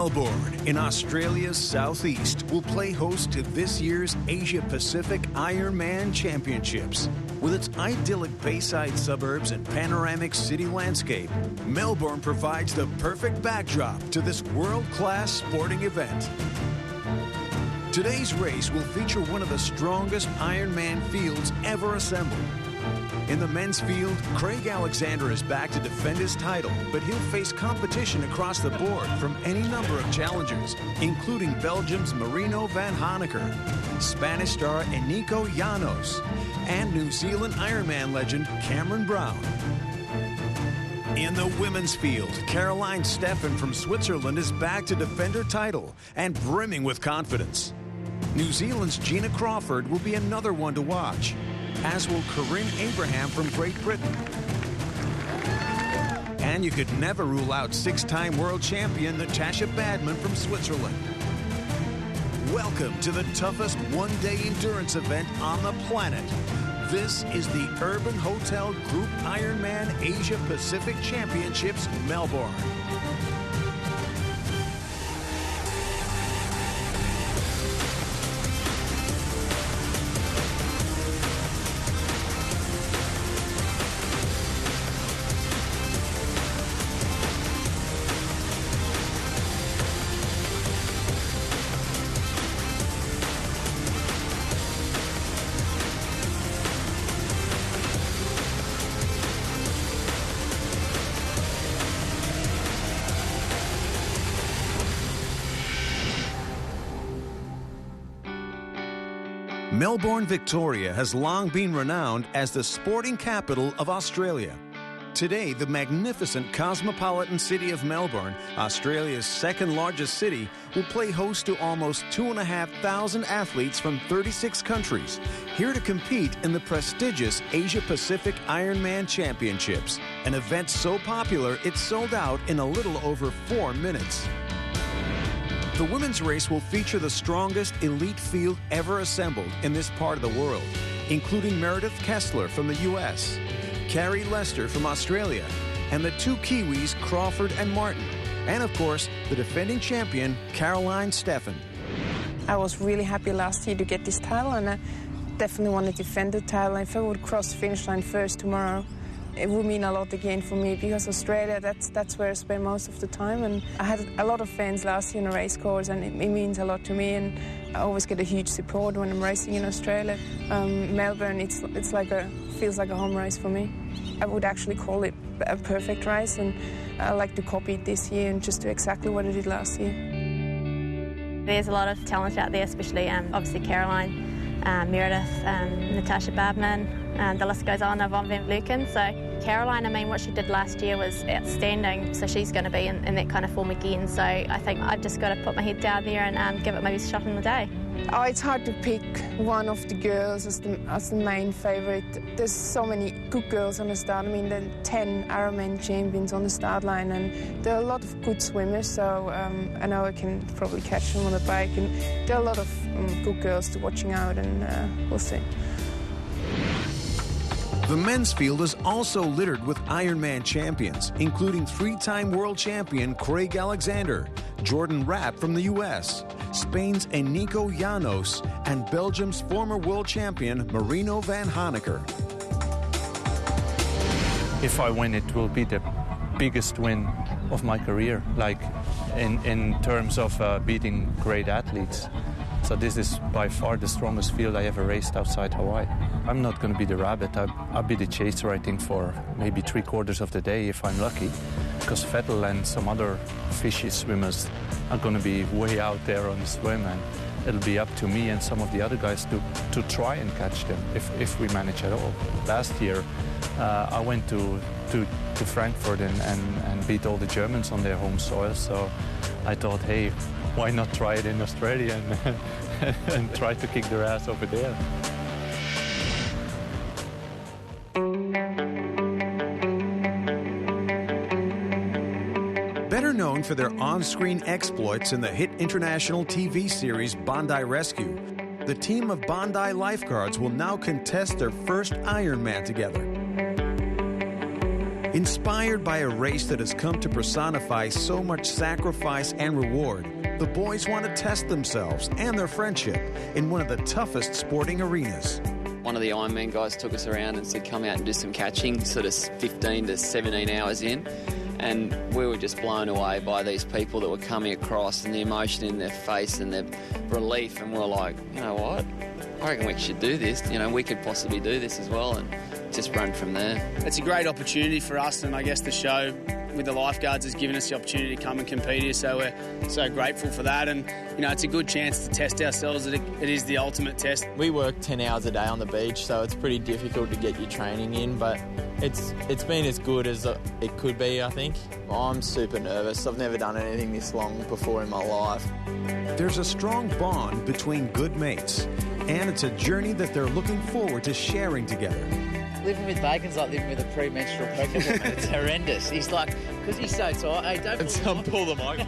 Melbourne, in Australia's southeast, will play host to this year's Asia-Pacific Ironman Championships. With its idyllic bayside suburbs and panoramic city landscape, Melbourne provides the perfect backdrop to this world-class sporting event. Today's race will feature one of the strongest Ironman fields ever assembled. In the men's field, Craig Alexander is back to defend his title, but he'll face competition across the board from any number of challengers, including Belgium's Marino van Haneker, Spanish star Enrico Llanos, and New Zealand Ironman legend Cameron Brown. In the women's field, Caroline Steffen from Switzerland is back to defend her title and brimming with confidence. New Zealand's Gina Crawford will be another one to watch, as will Corinne Abraham from Great Britain. And you could never rule out six-time world champion Natasha Badman from Switzerland. Welcome to the toughest one-day endurance event on the planet. This is the Urban Hotel Group Ironman Asia Pacific Championships, Melbourne. Melbourne, Victoria has long been renowned as the sporting capital of Australia. Today, the magnificent cosmopolitan city of Melbourne, Australia's second largest city, will play host to almost 2,500 athletes from 36 countries, here to compete in the prestigious Asia-Pacific Ironman Championships, an event so popular it sold out in a little over 4 minutes. The women's race will feature the strongest elite field ever assembled in this part of the world, including Meredith Kessler from the U.S., Carrie Lester from Australia, and the two Kiwis, Crawford and Martin, and of course, the defending champion, Caroline Steffen. I was really happy last year to get this title, and I definitely want to defend the title. If I would cross the finish line first tomorrow, it would mean a lot again for me, because Australia, that's where I spend most of the time, and I had a lot of fans last year on the race course, and it means a lot to me, and I always get a huge support when I'm racing in Australia. Melbourne, it's like feels like a home race for me. I would actually call it a perfect race, and I like to copy it this year and just do exactly what I did last year. There's a lot of talent out there, especially obviously Caroline, Meredith, Natasha Badman, the list goes on, Yvonne van Vleuten. So Caroline, I mean, what she did last year was outstanding, so she's going to be in that kind of form again. So I think I've just got to put my head down there and give it maybe a shot in the day. Oh, it's hard to pick one of the girls as the main favourite. There's so many good girls on the start. I mean, there are 10 Ironman champions on the start line, and there are a lot of good swimmers, so I know I can probably catch them on the bike. And there are a lot of good girls to watching out, and we'll see. The men's field is also littered with Ironman champions, including three-time world champion Craig Alexander, Jordan Rapp from the U.S., Spain's Enrico Llanos, and Belgium's former world champion Marino van Haneker. If I win, it will be the biggest win of my career, like in terms of beating great athletes. So this is by far the strongest field I ever raced outside Hawaii. I'm not going to be the rabbit. I'll be the chaser, I think, for maybe 3/4 of the day if I'm lucky, because Vettel and some other fishy swimmers are going to be way out there on the swim, and it'll be up to me and some of the other guys to try and catch them if we manage at all. Last year, I went to Frankfurt and beat all the Germans on their home soil, so I thought, hey, why not try it in Australia and try to kick their ass over there. Better known for their on-screen exploits in the hit international TV series Bondi Rescue, the team of Bondi lifeguards will now contest their first Ironman together. Inspired by a race that has come to personify so much sacrifice and reward, the boys want to test themselves and their friendship in one of the toughest sporting arenas. One of the Ironman guys took us around and said, come out and do some catching, sort of 15 to 17 hours in. And we were just blown away by these people that were coming across and the emotion in their face and their relief. And we're like, you know what? I reckon we should do this. You know, we could possibly do this as well. And just run from there. It's a great opportunity for us, and I guess the show with the lifeguards has given us the opportunity to come and compete here, so we're so grateful for that. And you know, it's a good chance to test ourselves. It is the ultimate test. We work 10 hours a day on the beach, so it's pretty difficult to get your training in, but it's been as good as it could be, I think. I'm super nervous. I've never done anything this long before in my life. There's a strong bond between good mates, and it's a journey that they're looking forward to sharing together. Living with Bacon's like living with a premenstrual pregnant woman. It's horrendous. He's like, because he's so tight. Hey, don't pull the mic.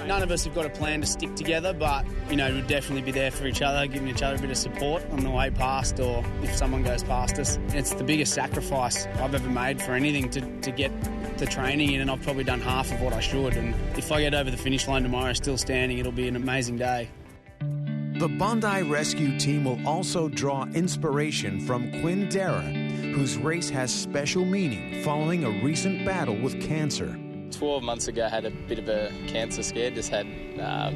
None of us have got a plan to stick together, but, you know, we'll definitely be there for each other, giving each other a bit of support on the way past or if someone goes past us. It's the biggest sacrifice I've ever made for anything to get the training in, and I've probably done half of what I should. And if I get over the finish line tomorrow still standing, it'll be an amazing day. The Bondi Rescue Team will also draw inspiration from Quinn Dara, whose race has special meaning following a recent battle with cancer. 12 months ago, I had a bit of a cancer scare, just had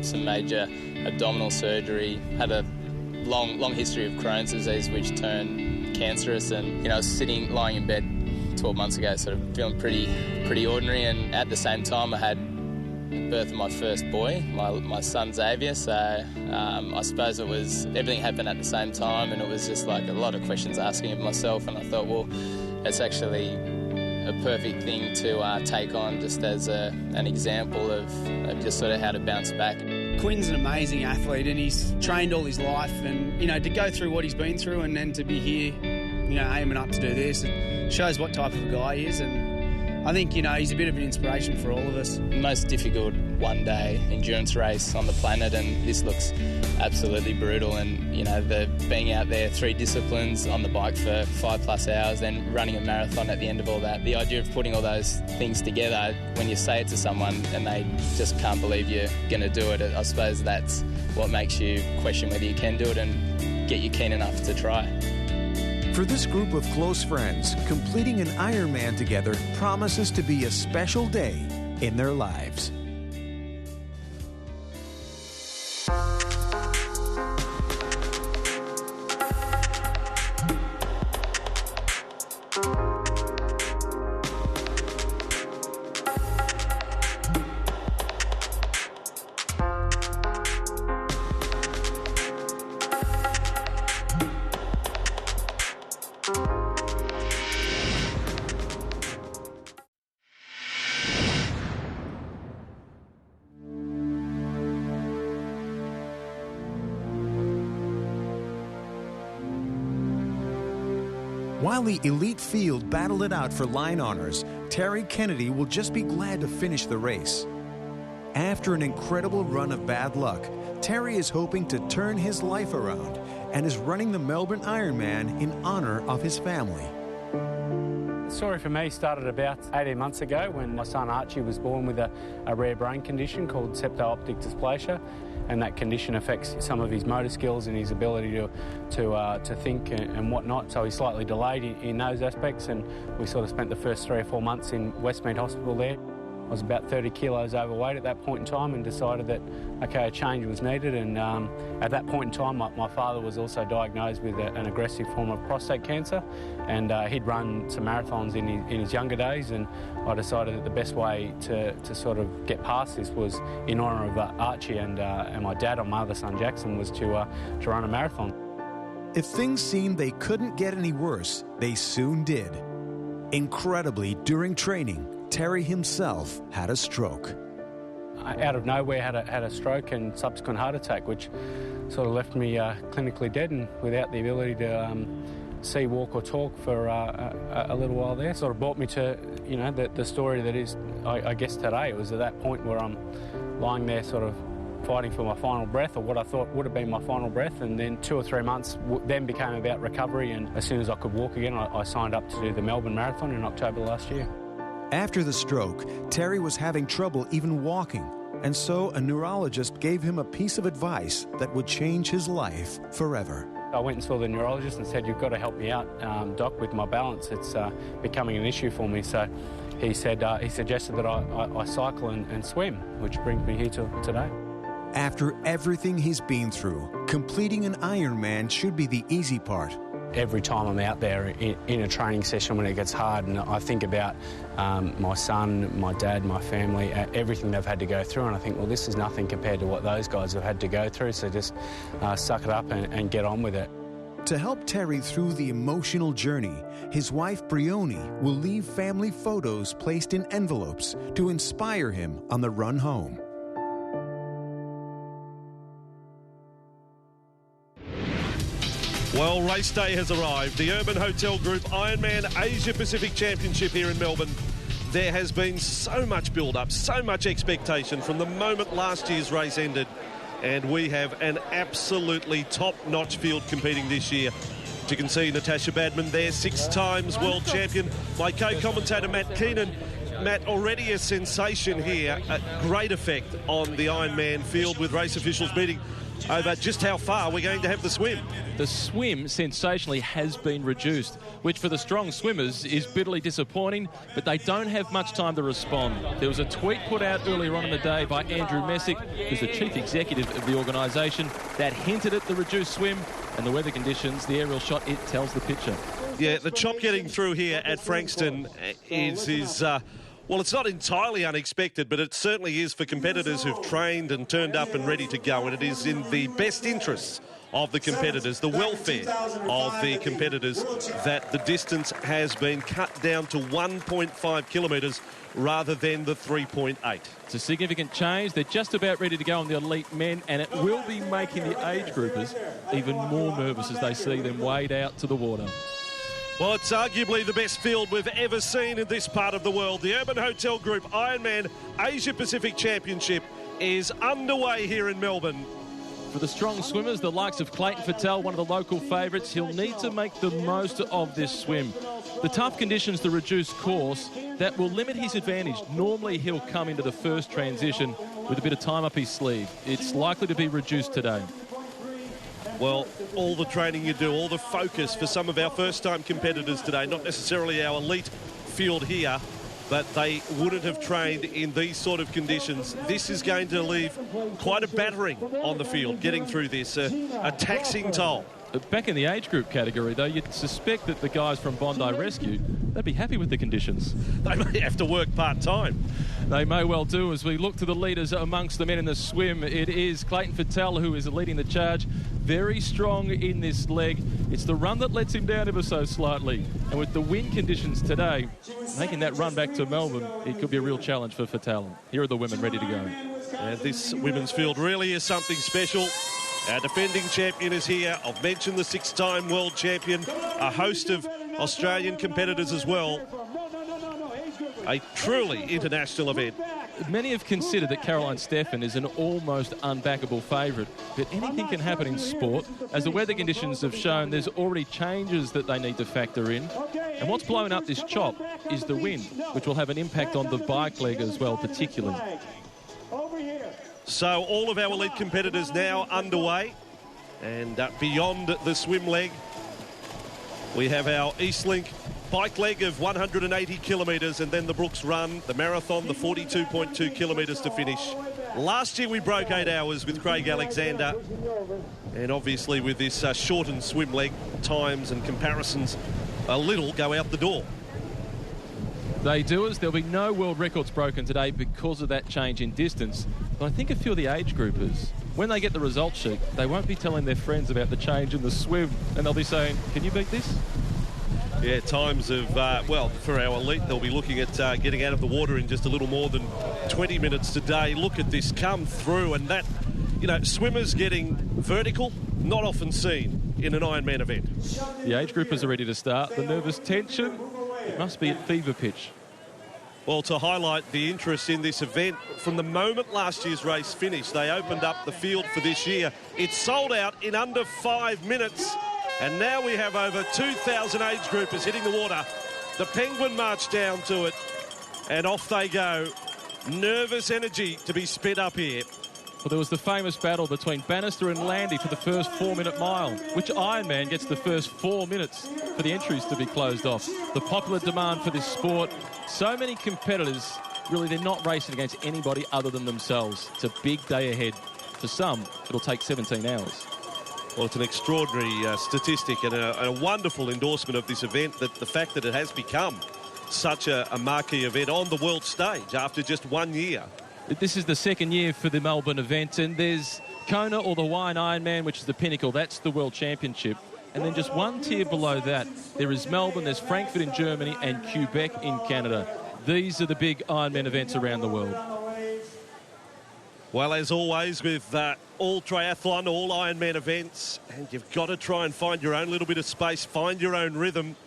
some major abdominal surgery, had a long history of Crohn's disease which turned cancerous, and I was lying in bed 12 months ago sort of feeling pretty ordinary, and at the same time I had the birth of my first boy, my son Xavier, so I suppose it was everything happened at the same time, and it was just like a lot of questions asking of myself, and I thought, well, it's actually a perfect thing to take on just as an example of just sort of how to bounce back. Quinn's an amazing athlete, and he's trained all his life, and to go through what he's been through and then to be here, aiming up to do this, it shows what type of a guy he is, and I think, he's a bit of an inspiration for all of us. Most difficult one-day endurance race on the planet, and this looks absolutely brutal. And, the being out there 3 disciplines on the bike for 5+ hours, then running a marathon at the end of all that. The idea of putting all those things together, when you say it to someone and they just can't believe you're going to do it, I suppose that's what makes you question whether you can do it and get you keen enough to try. For this group of close friends, completing an Ironman together promises to be a special day in their lives. While the elite field battled it out for line honors, Terry Kennedy will just be glad to finish the race. After an incredible run of bad luck, Terry is hoping to turn his life around and is running the Melbourne Ironman in honor of his family. The story for me started about 18 months ago when my son Archie was born with a rare brain condition called septo-optic dysplasia, and that condition affects some of his motor skills and his ability to think and whatnot, so he's slightly delayed in those aspects, and we sort of spent the first 3 or 4 months in Westmead Hospital there. I was about 30 kilos overweight at that point in time and decided that, okay, a change was needed, and at that point in time my father was also diagnosed with an aggressive form of prostate cancer, and he'd run some marathons in his younger days, and I decided that the best way to sort of get past this was in honour of Archie and my dad, or my other son Jackson, was to run a marathon. If things seemed they couldn't get any worse, they soon did. Incredibly, during training, Terry himself had a stroke. Out of nowhere had a stroke and subsequent heart attack, which sort of left me clinically dead and without the ability to see, walk or talk for a little while there. Sort of brought me to, the story that is, I guess, today. It was at that point where I'm lying there sort of fighting for my final breath, or what I thought would have been my final breath, and then 2 or 3 months then became about recovery, and as soon as I could walk again, I signed up to do the Melbourne Marathon in October last year. After the stroke, Terry was having trouble even walking, and so a neurologist gave him a piece of advice that would change his life forever. I went and saw the neurologist and said, "You've got to help me out, Doc, with my balance. It's becoming an issue for me." So he suggested that I cycle and swim, which brings me here to today. After everything he's been through, completing an Ironman should be the easy part. Every time I'm out there in a training session when it gets hard, and I think about my son, my dad, my family, everything they've had to go through, and I think, well, this is nothing compared to what those guys have had to go through, so just suck it up and get on with it. To help Terry through the emotional journey, his wife Brioni will leave family photos placed in envelopes to inspire him on the run home. Well, race day has arrived. The Urban Hotel Group Ironman Asia Pacific Championship here in Melbourne. There has been so much build-up, so much expectation from the moment last year's race ended. And we have an absolutely top-notch field competing this year. You can see Natasha Badman there, 6 times world champion. My co-commentator Matt Keenan. Matt, already a sensation here, a great effect on the Ironman field with race officials meeting over just how far we're going to have the swim. The swim, sensationally, has been reduced, which for the strong swimmers is bitterly disappointing, but they don't have much time to respond. There was a tweet put out earlier on in the day by Andrew Messick, who's the chief executive of the organisation, that hinted at the reduced swim, and the weather conditions, the aerial shot, it tells the picture. Yeah, the chop getting through here at Frankston is well, it's not entirely unexpected, but it certainly is for competitors who've trained and turned up and ready to go, and it is in the best interests of the competitors, the welfare of the competitors, that the distance has been cut down to 1.5 kilometres rather than the 3.8. It's a significant change. They're just about ready to go on the elite men, and it will be making the age groupers even more nervous as they see them wade out to the water. Well, it's arguably the best field we've ever seen in this part of the world. The Urban Hotel Group Ironman Asia Pacific Championship is underway here in Melbourne. For the strong swimmers, the likes of Clayton Fattel, one of the local favourites, he'll need to make the most of this swim. The tough conditions, the reduced course, that will limit his advantage. Normally he'll come into the first transition with a bit of time up his sleeve. It's likely to be reduced today. Well, all the training you do, all the focus for some of our first-time competitors today, not necessarily our elite field here, but they wouldn't have trained in these sort of conditions. This is going to leave quite a battering on the field, getting through this, a taxing toll. Back in the age group category, though, you'd suspect that the guys from Bondi Rescue, they'd be happy with the conditions. They may have to work part-time. They may well do. As we look to the leaders amongst the men in the swim, it is Clayton Fattel who is leading the charge. Very strong in this leg. It's the run that lets him down ever so slightly. And with the wind conditions today, making that run back to Melbourne, it could be a real challenge for Fattel. Here are the women ready to go. And this women's field really is something special. Our defending champion is here. I've mentioned the 6-time world champion, a host of Australian competitors as well. A truly international event. Many have considered that Caroline Steffen is an almost unbackable favourite, but anything can happen in sport. As the weather conditions have shown, there's already changes that they need to factor in. And what's blowing up this chop is the wind, which will have an impact on the bike leg as well, particularly. So all of our elite competitors now underway, and beyond the swim leg, we have our Eastlink bike leg of 180 kilometres, and then the Brooks Run, the marathon, the 42.2 kilometres to finish. Last year we broke 8 hours with Craig Alexander, and obviously with this shortened swim leg, times and comparisons a little go out the door. They do, as there'll be no world records broken today because of that change in distance. But I think a few of the age groupers, when they get the result sheet, they won't be telling their friends about the change in the swim, and they'll be saying, can you beat this? Yeah, times of, well, for our elite, they'll be looking at getting out of the water in just a little more than 20 minutes today. Look at this come through, and that, you know, swimmers getting vertical, not often seen in an Ironman event. The age groupers are ready to start. The nervous tension, it must be at fever pitch. Well, to highlight the interest in this event, from the moment last year's race finished, they opened up the field for this year. It's sold out in under 5 minutes, and now we have over 2,000 age groupers hitting the water. The Penguin marched down to it, And off they go. Nervous energy to be sped up here. Well, there was the famous battle between Bannister and Landy for the first 4-minute mile. Which Ironman gets the first 4 minutes for the entries to be closed off? The popular demand for this sport, so many competitors, really they're not racing against anybody other than themselves. It's a big day ahead. For some, it'll take 17 hours. Well, it's an extraordinary statistic and a wonderful endorsement of this event, that the fact that it has become such a marquee event on the world stage after just 1 year. This is the second year for the Melbourne event, and there's Kona or the Hawaiian Ironman, which is the pinnacle. That's the World Championship. And then just one tier below that, there is Melbourne, there's Frankfurt in Germany, and Quebec in Canada. These are the big Ironman events around the world. Well, as always, with all triathlon, all Ironman events, and you've got to try and find your own little bit of space, find your own rhythm.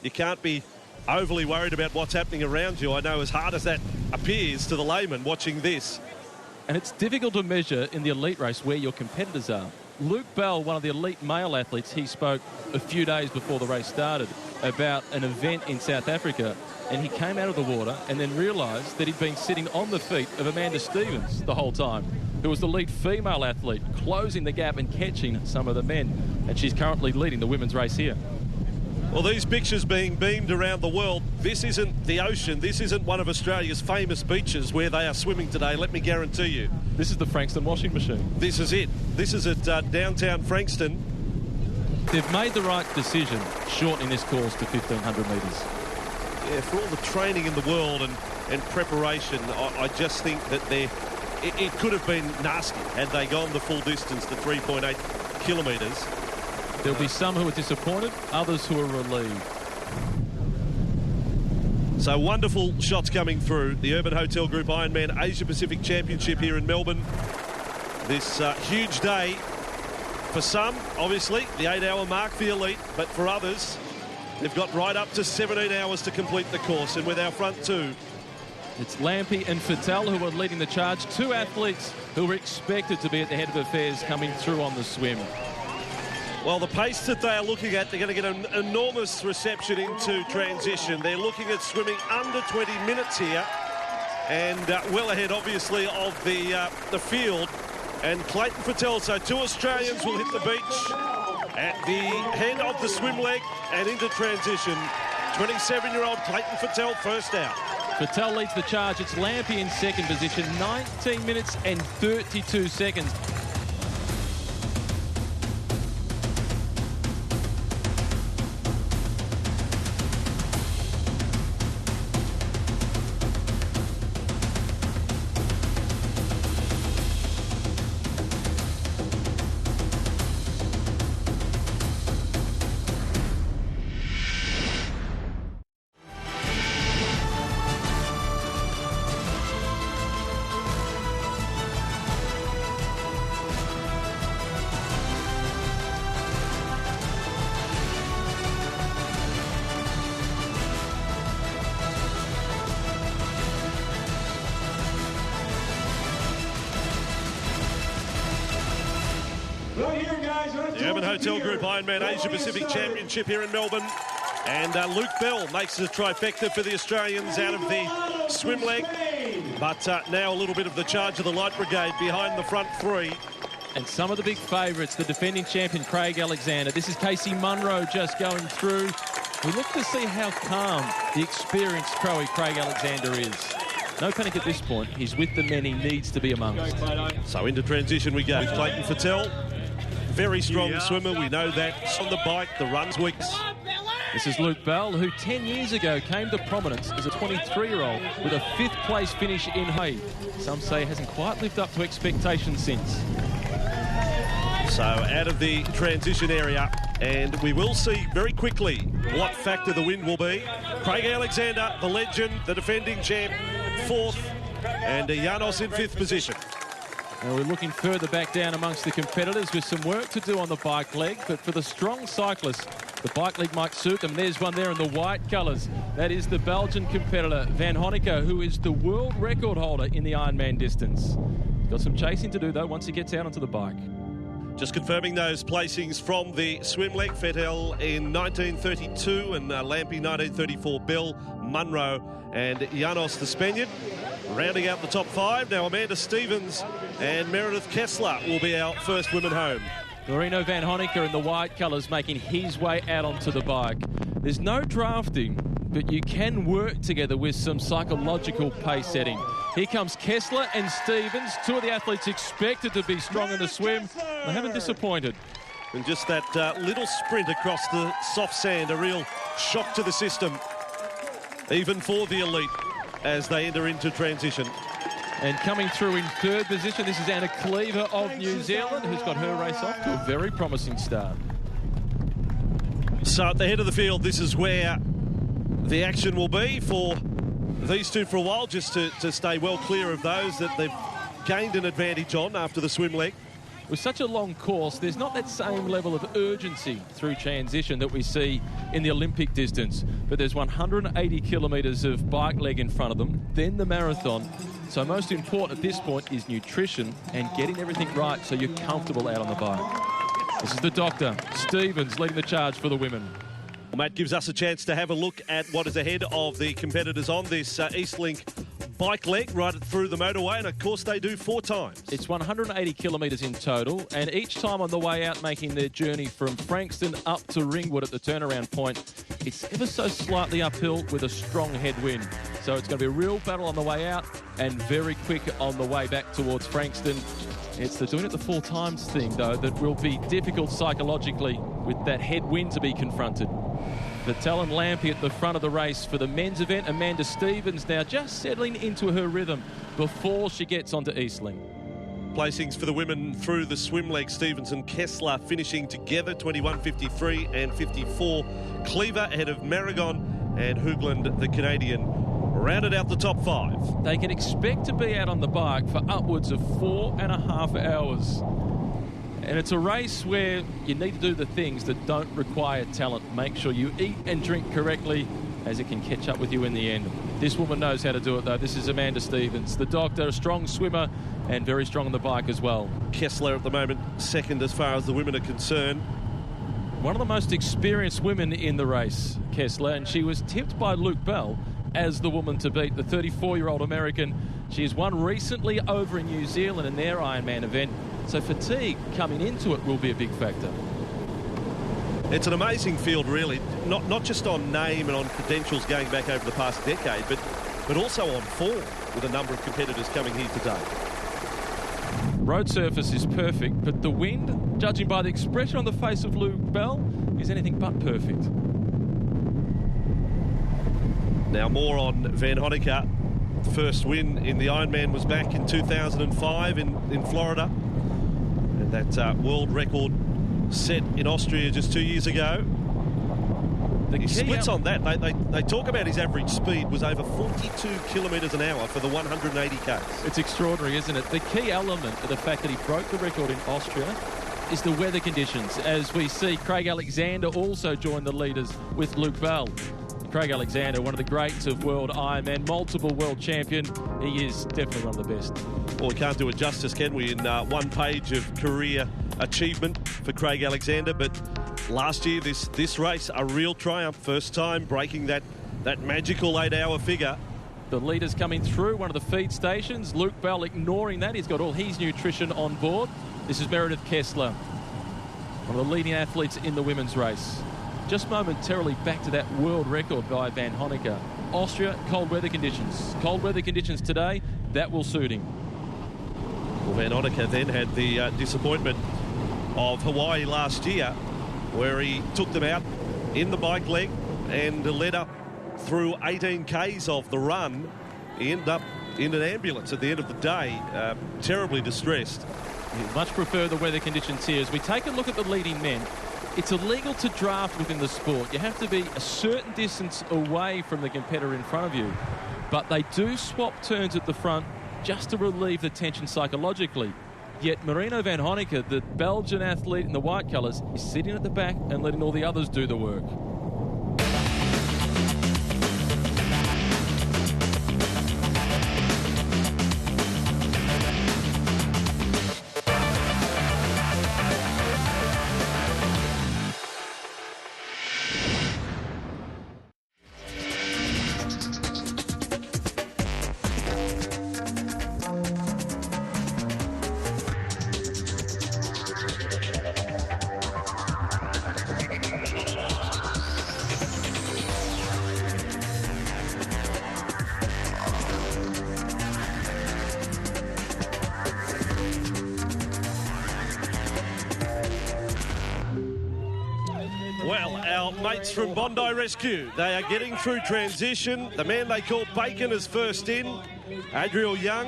You can't be overly worried about what's happening around you. I know, as hard as that appears to the layman watching this. And it's difficult to measure in the elite race where your competitors are. Luke Bell, one of the elite male athletes, he spoke a few days before the race started about an event in South Africa, and he came out of the water and then realised that he'd been sitting on the feet of Amanda Stevens the whole time, who was the lead female athlete, closing the gap and catching some of the men. And she's currently leading the women's race here. Well, these pictures being beamed around the world, this isn't the ocean, this isn't one of Australia's famous beaches where they are swimming today, let me guarantee you. This is the Frankston washing machine. This is it. This is at downtown Frankston. They've made the right decision, shortening this course to 1,500 metres. Yeah, for all the training in the world and preparation, I just think that it could have been nasty had they gone the full distance to 3.8 kilometres. There'll be some who are disappointed, others who are relieved. So wonderful shots coming through. The Urban Hotel Group Ironman Asia Pacific Championship here in Melbourne. This huge day for some, obviously, the 8-hour mark for the elite, but for others, they've got right up to 17 hours to complete the course. And with our front two, it's Lampy and Fattel who are leading the charge. Two athletes who are expected to be at the head of affairs coming through on the swim. Well, the pace that they are looking at, they're going to get an enormous reception into transition. They're looking at swimming under 20 minutes here, and well ahead, obviously, of the field. And Clayton Fattel, so two Australians will hit the beach at the head of the swim leg and into transition. 27-year-old Clayton Fattel first out. Fattel leads the charge. It's Lampy in second position, 19 minutes and 32 seconds. The Urban Hotel Group Ironman Asia Pacific Championship here in Melbourne. And Luke Bell makes a trifecta for the Australians out of the swim leg. But now a little bit of the charge of the Light Brigade behind the front three. And some of the big favourites, the defending champion Craig Alexander. This is Casey Munro just going through. We look to see how calm the experienced Craig Alexander is. No panic at this point. He's with the men he needs to be amongst. So into transition we go. Clayton Fattel, very strong swimmer. We know that. On the bike, the run's weak. This is Luke Bell, who 10 years ago came to prominence as a 23-year-old with a 5th place finish in Hawaii. Some say hasn't quite lived up to expectations since. So out of the transition area, and we will see very quickly what factor the wind will be. Craig Alexander, the legend, the defending champ, 4th, and Janos in 5th position. And we're looking further back down amongst the competitors with some work to do on the bike leg, but for the strong cyclists, the bike leg might suit them. There's one there in the white colours. That is the Belgian competitor, Van Honecker, who is the world record holder in the Ironman distance. He's got some chasing to do, though, once he gets out onto the bike. Just confirming those placings from the swim leg. Fettel in 1932 and Lampy 1934. Bell, Munro and Janos the Spaniard. Rounding out the top 5, now Amanda Stevens and Meredith Kessler will be our first women home. Marino Van Honecker in the white colours making his way out onto the bike. There's no drafting, but you can work together with some psychological pace setting. Here comes Kessler and Stevens, two of the athletes expected to be strong in the swim. They haven't disappointed. And just that little sprint across the soft sand, a real shock to the system, even for the elite, as they enter into transition. And coming through in third position, this is Anna Cleaver of New Zealand, who's got her race off to a very promising start. So at the head of the field, this is where the action will be for these two for a while, just to stay well clear of those that they've gained an advantage on after the swim leg. With such a long course, there's not that same level of urgency through transition that we see in the Olympic distance. But there's 180 kilometres of bike leg in front of them, then the marathon. So most important at this point is nutrition and getting everything right so you're comfortable out on the bike. This is the doctor, Stevens, leading the charge for the women. Well, Matt gives us a chance to have a look at what is ahead of the competitors on this Eastlink bike leg right through the motorway, and of course they do 4 times. It's 180 kilometres in total, and each time on the way out making their journey from Frankston up to Ringwood at the turnaround point, it's ever so slightly uphill with a strong headwind. So it's going to be a real battle on the way out and very quick on the way back towards Frankston. It's the doing it the 4 times thing, though, that will be difficult psychologically with that headwind to be confronted. Vettel and Lampy at the front of the race for the men's event. Amanda Stevens now just settling into her rhythm before she gets onto Eastlink. Placings for the women through the swim leg. Stevens and Kessler finishing together, 21.53 and 54. Cleaver ahead of Maragon and Hoogland, the Canadian, rounded out the top 5. They can expect to be out on the bike for upwards of 4.5 hours. And it's a race where you need to do the things that don't require talent. Make sure you eat and drink correctly, as it can catch up with you in the end. This woman knows how to do it, though. This is Amanda Stevens, the doctor, a strong swimmer and very strong on the bike as well. Kessler at the moment second as far as the women are concerned. One of the most experienced women in the race, Kessler, and she was tipped by Luke Bell as the woman to beat, the 34-year-old American. She has won recently over in New Zealand in their Ironman event. So fatigue coming into it will be a big factor. It's an amazing field, really, not just on name and on credentials going back over the past decade, but also on form, with a number of competitors coming here today. Road surface is perfect, but the wind, judging by the expression on the face of Luke Bell, is anything but perfect. Now more on Van Honecker. The first win in the Ironman was back in 2005 in Florida. And that world record set in Austria just 2 years ago. He splits on that. They talk about his average speed was over 42 kilometres an hour for the 180Ks. It's extraordinary, isn't it? The key element of the fact that he broke the record in Austria is the weather conditions, as we see Craig Alexander also join the leaders with Luke Bell. Craig Alexander, one of the greats of world Ironman, multiple world champion. He is definitely one of the best. Well, we can't do it justice, can we, in one page of career achievement for Craig Alexander, but last year, this race, a real triumph. First time breaking that magical 8-hour figure. The leaders coming through one of the feed stations. Luke Bell ignoring that. He's got all his nutrition on board. This is Meredith Kessler, one of the leading athletes in the women's race. Just momentarily back to that world record by Van Honecker. Austria, cold weather conditions. Cold weather conditions today, that will suit him. Well, Van Honecker then had the disappointment of Hawaii last year, where he took them out in the bike leg and led up through 18 Ks of the run. He ended up in an ambulance at the end of the day, terribly distressed. You much prefer the weather conditions here. As we take a look at the leading men, it's illegal to draft within the sport. You have to be a certain distance away from the competitor in front of you. But they do swap turns at the front just to relieve the tension psychologically. Yet Marino Van Honecker, the Belgian athlete in the white colours, is sitting at the back and letting all the others do the work. Well, our mates from Bondi Rescue, they are getting through transition. The man they call Bacon is first in, Adriel Young,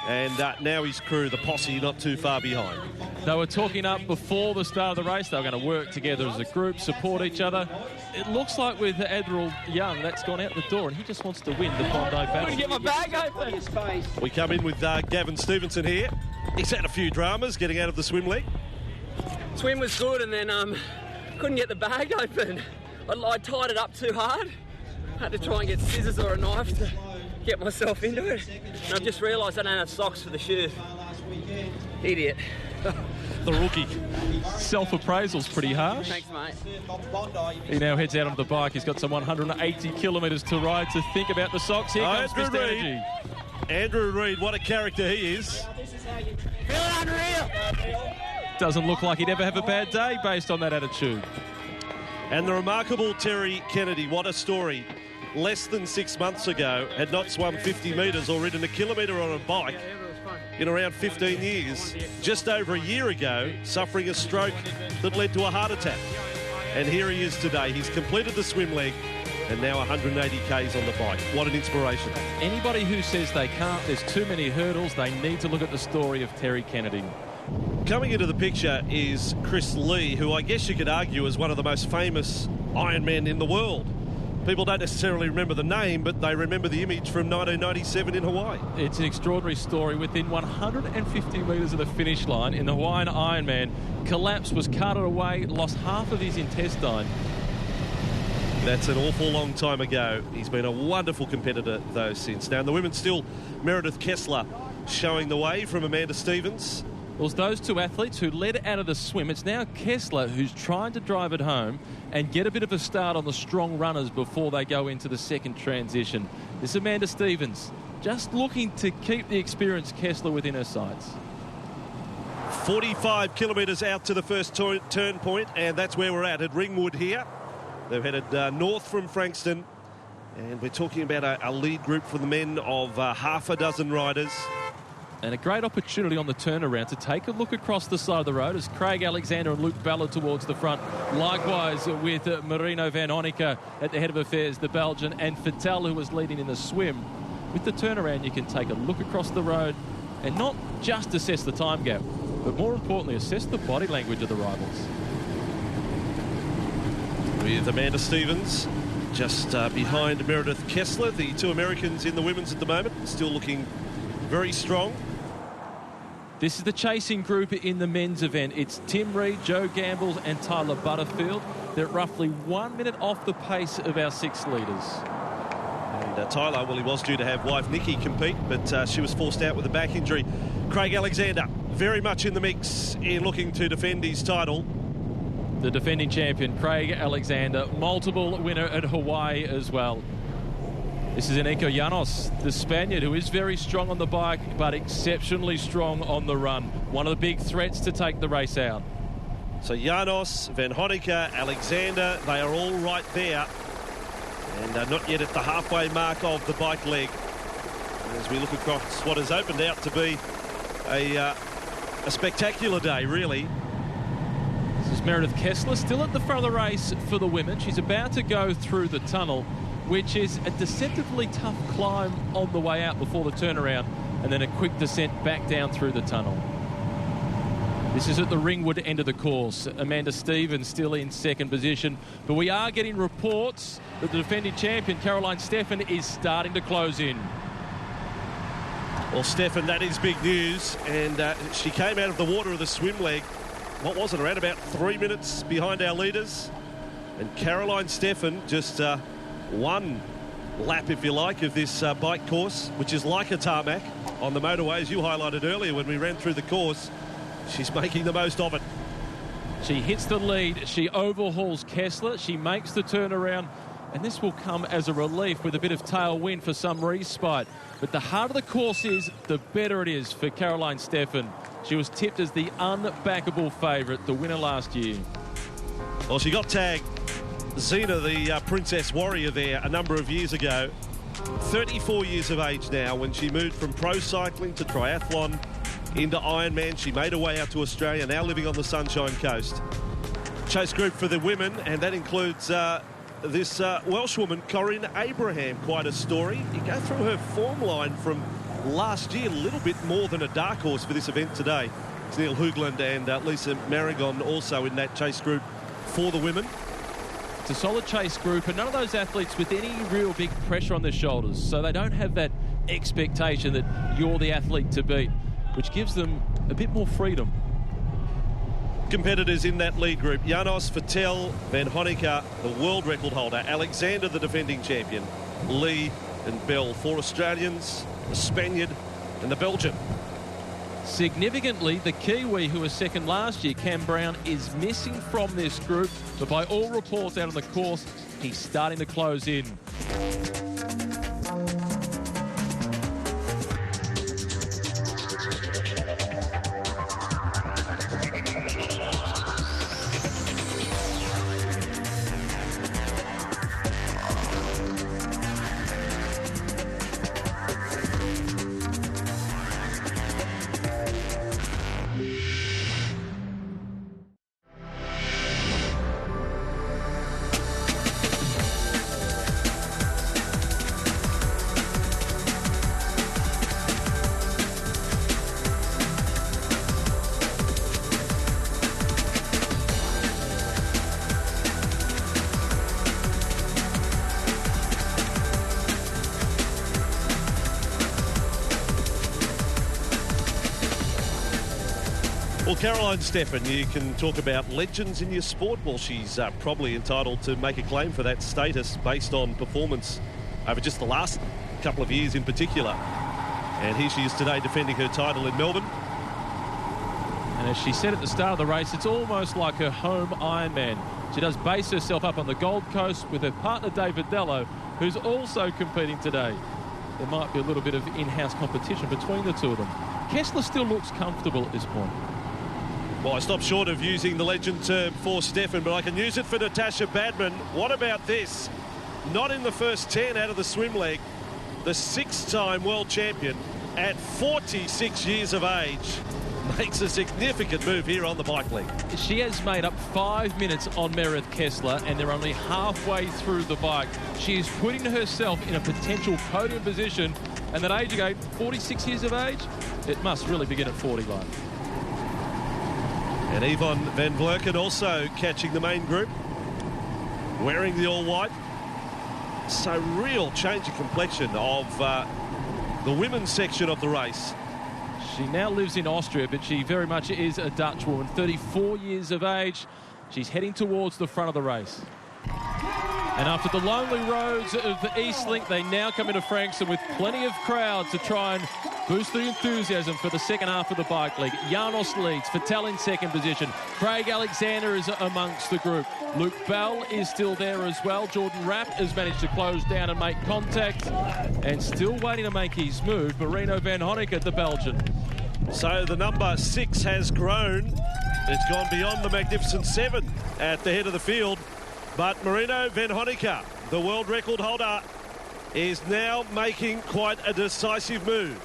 and now his crew, the posse, not too far behind. They were talking up before the start of the race. They were going to work together as a group, support each other. It looks like with Adriel Young, that's gone out the door, and he just wants to win the Bondi battle. I'm going to get my bag open. We come in with Gavin Stevenson here. He's had a few dramas getting out of the swim leg. Swim was good, and then couldn't get the bag open. I tied it up too hard. Had to try and get scissors or a knife to get myself into it. And I've just realised I don't have socks for the shoe. Idiot. The rookie. Self-appraisal's pretty harsh. Thanks, mate. He now heads out onto the bike. He's got some 180 kilometres to ride to think about the socks. Here comes Mr. Energy. Andrew Reid, what a character he is. Feeling unreal. Doesn't look like he'd ever have a bad day based on that attitude. And the remarkable Terry Kennedy, what a story. Less than 6 months ago, had not swum 50 metres or ridden a kilometre on a bike in around 15 years. Just over a year ago, suffering a stroke that led to a heart attack. And here he is today. He's completed the swim leg and now 180 Ks on the bike. What an inspiration. Anybody who says they can't, there's too many hurdles, they need to look at the story of Terry Kennedy. Coming into the picture is Chris Lee, who I guess you could argue is one of the most famous Ironmen in the world. People don't necessarily remember the name, but they remember the image from 1997 in Hawaii. It's an extraordinary story. Within 150 metres of the finish line in the Hawaiian Ironman, collapsed, was carted away, lost half of his intestine. That's an awful long time ago. He's been a wonderful competitor, though, since. Now, in the women still, Meredith Kessler showing the way from Amanda Stevens. Well, it's those two athletes who led out of the swim. It's now Kessler who's trying to drive it home and get a bit of a start on the strong runners before they go into the second transition. This is Amanda Stevens, just looking to keep the experienced Kessler within her sights. 45 kilometres out to the first turn point, and that's where we're at Ringwood here. They've headed north from Frankston, and we're talking about a lead group for the men of half a dozen riders. And a great opportunity on the turnaround to take a look across the side of the road as Craig Alexander and Luke Ballard towards the front. Likewise with Marino Van Honecker at the head of affairs, the Belgian, and Fattel, who was leading in the swim. With the turnaround, you can take a look across the road and not just assess the time gap, but more importantly, assess the body language of the rivals. With Amanda Stevens just behind Meredith Kessler, the two Americans in the women's at the moment, still looking very strong. This is the chasing group in the men's event. It's Tim Reed, Joe Gambles and Tyler Butterfield. They're roughly 1 minute off the pace of our six leaders. And Tyler, well, he was due to have wife Nikki compete, but she was forced out with a back injury. Craig Alexander, very much in the mix in looking to defend his title. The defending champion, Craig Alexander, multiple winner at Hawaii as well. This is Enrico Llanos, the Spaniard, who is very strong on the bike, but exceptionally strong on the run. One of the big threats to take the race out. So Llanos, Van Honecker, Alexander, they are all right there. And not yet at the halfway mark of the bike leg. As we look across what has opened out to be a spectacular day, really. This is Meredith Kessler, still at the front of the race for the women. She's about to go through the tunnel, which is a deceptively tough climb on the way out before the turnaround, and then a quick descent back down through the tunnel. This is at the Ringwood end of the course. Amanda Stevens still in second position, but we are getting reports that the defending champion, Caroline Steffen, is starting to close in. Well, Steffen, that is big news, and she came out of the water of the swim leg, what was it, around about 3 minutes behind our leaders, and Caroline Steffen just one lap, if you like, of this bike course, which is like a tarmac on the motorway, as you highlighted earlier when we ran through the course. She's making the most of it. She hits the lead. She overhauls Kessler. She makes the turnaround, and this will come as a relief with a bit of tailwind for some respite. But the harder the course is, the better it is for Caroline Steffen. She was tipped as the unbackable favourite, the winner last year. Well, she got tagged Xena, the Princess Warrior, there a number of years ago. 34 years of age now, when she moved from pro cycling to triathlon into Ironman. She made her way out to Australia, now living on the Sunshine Coast. chase group for the women, and that includes this Welsh woman, Corinne Abraham. Quite a story. You go through her form line from last year, a little bit more than a dark horse for this event today. It's Neil Hoogland and Lisa Marigon also in that chase group for the women. It's a solid chase group, and none of those athletes with any real big pressure on their shoulders, so they don't have that expectation that you're the athlete to beat, which gives them a bit more freedom. Competitors in that lead group: Janos, Vettel, Van Honecker, the world record holder, Alexander, the defending champion, Lee and Bell. 4 Australians, the Spaniard and the Belgian. Significantly, the Kiwi, who was second last year, Cam Brown, is missing from this group, but by all reports out on the course, he's starting to close in. Well, Caroline Steffen, you can talk about legends in your sport. Well, she's probably entitled to make a claim for that status based on performance over just the last couple of years in particular. And here she is today defending her title in Melbourne. And as she said at the start of the race, it's almost like her home Ironman. She does base herself up on the Gold Coast with her partner David Dello, who's also competing today. There might be a little bit of in-house competition between the two of them. Kessler still looks comfortable at this point. Well, I stopped short of using the legend term for Steffen, but I can use it for Natasha Badman. What about this? Not in the first 10 out of the swim leg. The 6-time world champion at 46 years of age makes a significant move here on the bike leg. She has made up 5 minutes on Meredith Kessler, and they're only halfway through the bike. She is putting herself in a potential podium position, and that age again, 46 years of age, it must really begin at 41. And Yvonne van Vleuten also catching the main group, wearing the all-white. So real change of complexion of the women's section of the race. She now lives in Austria, but she very much is a Dutch woman, 34 years of age. She's heading towards the front of the race. And after the lonely roads of the East Link, they now come into Frankston with plenty of crowds to try and boost the enthusiasm for the second half of the bike league. Janos leads, Vettel in second position. Craig Alexander is amongst the group. Luke Bell is still there as well. Jordan Rapp has managed to close down and make contact. And still waiting to make his move, Marino van Honecker, the Belgian. So the number 6 has grown. It's gone beyond the magnificent 7 at the head of the field. But Marino van Honecker, the world record holder, is now making quite a decisive move.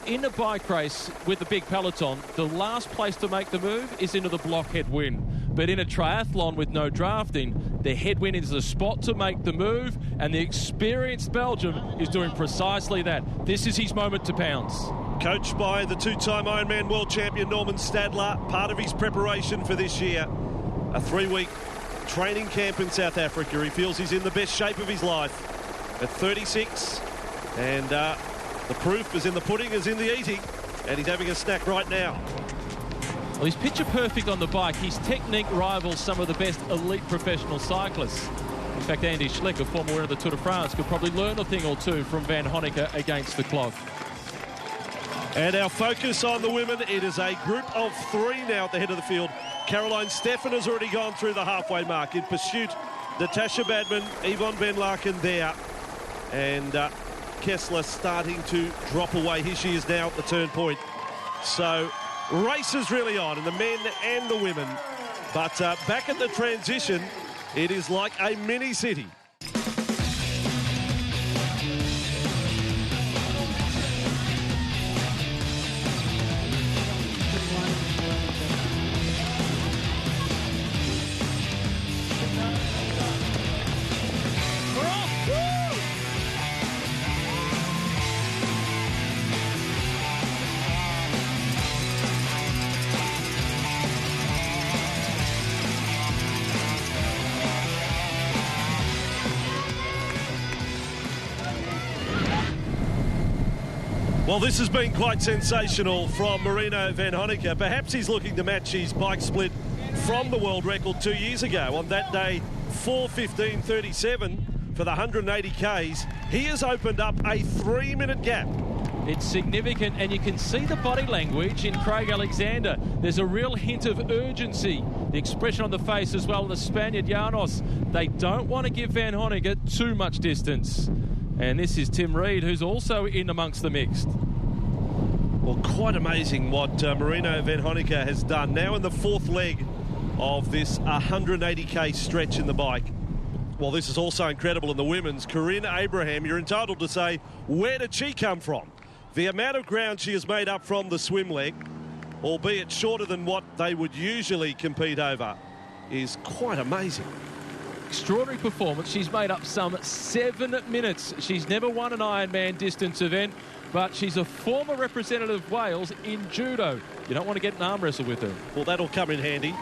In a bike race with the big peloton, the last place to make the move is into the blockhead win. But in a triathlon with no drafting, the headwind is the spot to make the move, and the experienced Belgian is doing precisely that. This is his moment to pounce. Coached by the 2-time Ironman world champion Norman Stadler, part of his preparation for this year, a 3-week training camp in South Africa. He feels he's in the best shape of his life at 36, and the proof is in the pudding, is in the eating, and he's having a snack right now. Well, he's picture perfect on the bike. His technique rivals some of the best elite professional cyclists. In fact, Andy Schleck, a former winner of the Tour de France, could probably learn a thing or two from Van Honecker against the clock. And our focus on the women, it is a group of 3 now at the head of the field. Caroline Steffen has already gone through the halfway mark. In pursuit, Natasha Badman, Yvonne van Vleuten there. And Kessler starting to drop away. Here she is now at the turn point. So race is really on in the men and the women. But back at the transition, it is like a mini city. Well, this has been quite sensational from Marino van Honecker. Perhaps he's looking to match his bike split from the world record 2 years ago. On that day, 4:15.37 for the 180 Ks. He has opened up a 3-minute gap. It's significant, and you can see the body language in Craig Alexander. There's a real hint of urgency. The expression on the face as well of the Spaniard Llanos. They don't want to give Van Honecker too much distance. And this is Tim Reed, who's also in amongst the mixed. Well, quite amazing what Marino van Honecker has done. Now in the fourth leg of this 180k stretch in the bike. Well, this is also incredible in the women's. Corinne Abraham, you're entitled to say, where did she come from? The amount of ground she has made up from the swim leg, albeit shorter than what they would usually compete over, is quite amazing. Extraordinary performance. She's made up some 7 minutes. She's never won an Ironman distance event, but she's a former representative of Wales in judo. You don't want to get an arm wrestle with her. Well, that'll come in handy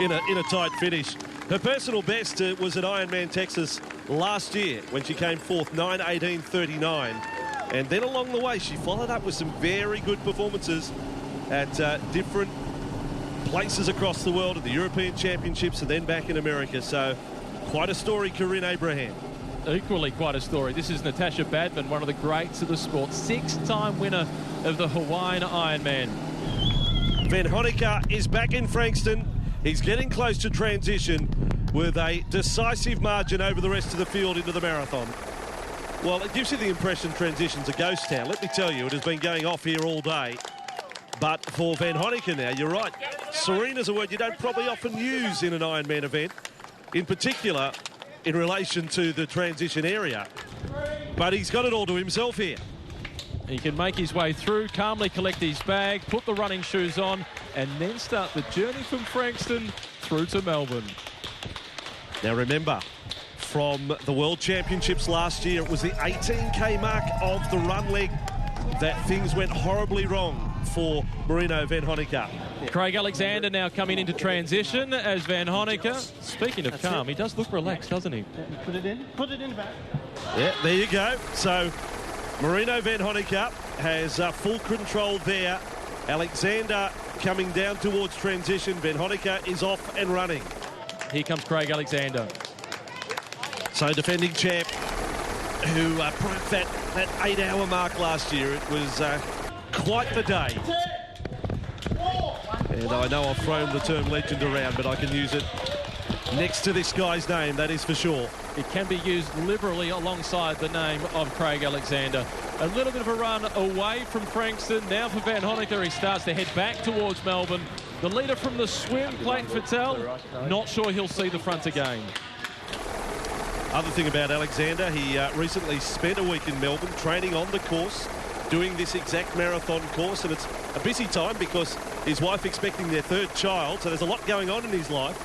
in a tight finish. Her personal best was at Ironman Texas last year when she came fourth, 9:18.39. And then along the way, she followed up with some very good performances at different places across the world, at the European Championships and then back in America. So quite a story, Corinne Abraham. Equally quite a story. This is Natasha Badman, one of the greats of the sport, 6-time winner of the Hawaiian Ironman. Van Honecker is back in Frankston. He's getting close to transition with a decisive margin over the rest of the field into the marathon. Well, it gives you the impression transition's a ghost town. Let me tell you, it has been going off here all day. But for Van Honecker now, you're right. Serene is a word you don't probably often use in an Ironman event, in particular in relation to the transition area. But he's got it all to himself here. He can make his way through, calmly collect his bag, put the running shoes on, and then start the journey from Frankston through to Melbourne. Now remember, from the World Championships last year, it was the 18k mark of the run leg that things went horribly wrong for Marino van Honecker. Craig Alexander now coming into transition as Van Honecker. Speaking of calm, he does look relaxed, doesn't he? Put it in back. Yeah, there you go. So Marino van Honecker has full control there. Alexander coming down towards transition. Van Honecker is off and running. Here comes Craig Alexander. So defending champ who broke that 8-hour mark last year. It was quite the day. And I know I've thrown the term legend around, but I can use it next to this guy's name, that is for sure. It can be used liberally alongside the name of Craig Alexander. A little bit of a run away from Frankston. Now for Van Honecker, he starts to head back towards Melbourne. The leader from the swim, Clayton Fattel, not sure he'll see the front again. Other thing about Alexander, he recently spent a week in Melbourne training on the course, doing this exact marathon course, and it's a busy time because his wife expecting their third child, so there's a lot going on in his life.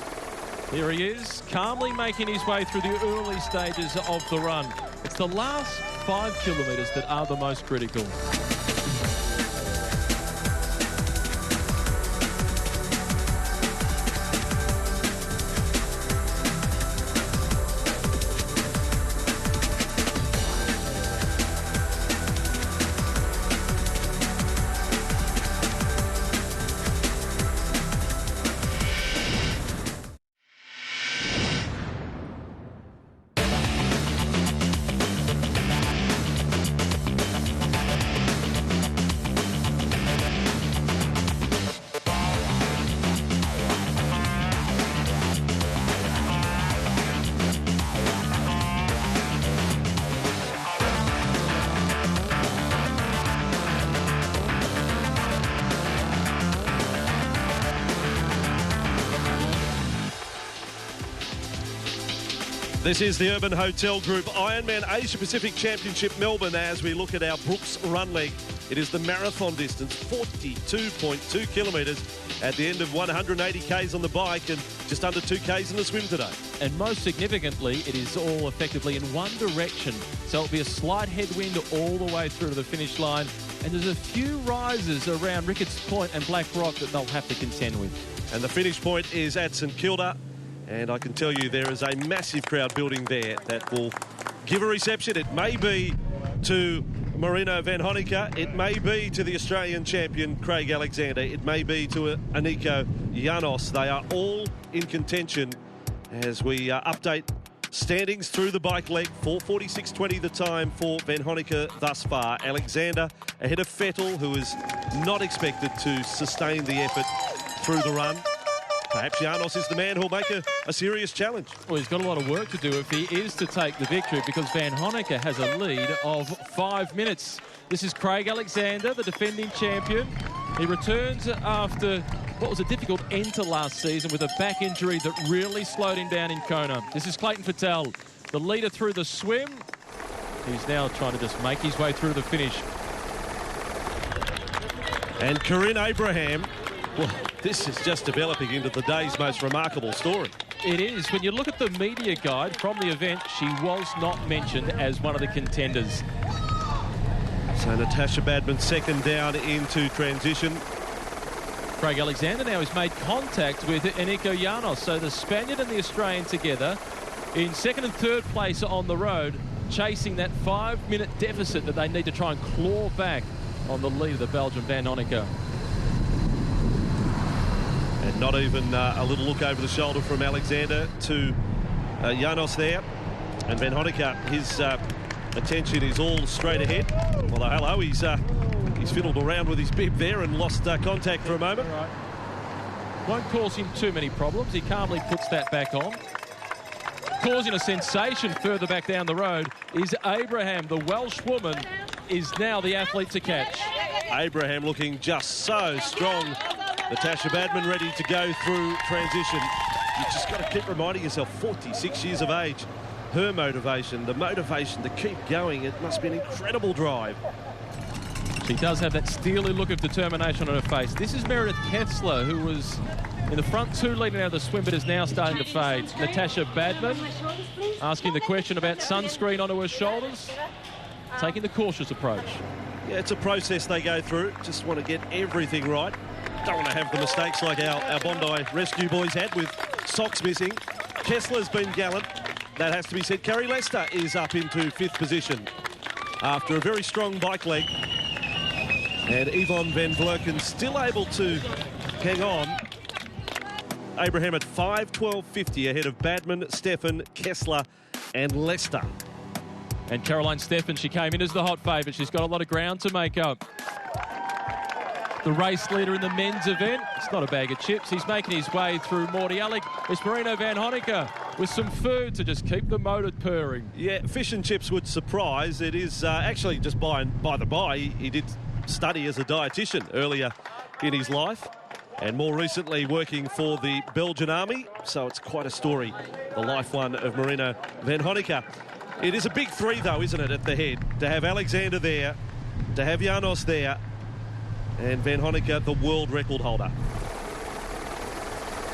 Here he is, calmly making his way through the early stages of the run. It's the last 5 kilometres that are the most critical. This is the Urban Hotel Group Ironman Asia Pacific Championship Melbourne as we look at our Brooks run leg. It is the marathon distance, 42.2 kilometres at the end of 180 Ks on the bike and just under 2 Ks in the swim today. And most significantly, it is all effectively in one direction. So it'll be a slight headwind all the way through to the finish line. And there's a few rises around Ricketts Point and Black Rock that they'll have to contend with. And the finish point is at St Kilda. And I can tell you there is a massive crowd building there that will give a reception. It may be to Marina Van Honecker. It may be to the Australian champion, Craig Alexander. It may be to Aniko Janos. They are all in contention as we update standings through the bike leg. 4:46.20 the time for Van Honecker thus far. Alexander ahead of Vettel, who is not expected to sustain the effort through the run. Perhaps Janos is the man who'll make a serious challenge. Well, he's got a lot of work to do if he is to take the victory, because Van Honecker has a lead of 5 minutes. This is Craig Alexander, the defending champion. He returns after what was a difficult end to last season with a back injury that really slowed him down in Kona. This is Clayton Fattel, the leader through the swim. He's now trying to just make his way through the finish. And Corinne Abraham, well, this is just developing into the day's most remarkable story. It is. When you look at the media guide from the event, she was not mentioned as one of the contenders. So Natasha Badman second down into transition. Craig Alexander now has made contact with Aniko Janos. So the Spaniard and the Australian together in second and third place on the road, chasing that 5-minute deficit that they need to try and claw back on the lead of the Belgian Van Honecker. And not even a little look over the shoulder from Alexander to Janos there. And Van Honecker, his attention is all straight ahead. Well, hello, he's fiddled around with his bib there and lost contact for a moment. Right. Won't cause him too many problems. He calmly puts that back on. Causing a sensation further back down the road is Abraham. The Welsh woman is now the athlete to catch. Abraham looking just so strong. Natasha Badman ready to go through transition. You've just got to keep reminding yourself, 46 years of age. Her motivation, the motivation to keep going, it must be an incredible drive. She does have that steely look of determination on her face. This is Meredith Kessler, who was in the front two leading out of the swim, but is now starting to fade. Natasha Badman asking the question about sunscreen onto her shoulders, taking the cautious approach. Yeah, it's a process they go through. Just want to get everything right. Don't want to have the mistakes like our Bondi rescue boys had with socks missing. Kessler's been gallant. That has to be said. Kerry Lester is up into 5th position after a very strong bike leg. And Yvonne van Vleuten still able to hang on. Abraham at 5:12.50 ahead of Badman, Steffen, Kessler and Lester. And Caroline Steffen, she came in as the hot favourite. She's got a lot of ground to make up. The race leader in the men's event, it's not a bag of chips. He's making his way through Morty Alec. It's Marino Van Honecker with some food to just keep the motor purring. Yeah, fish and chips would surprise. It is actually just by the by. He did study as a dietitian earlier in his life, and more recently working for the Belgian Army. So it's quite a story, the life one of Marino Van Honecker. It is a big three, though, isn't it, at the head? To have Alexander there, to have Janos there, and Van Honecker, the world record holder.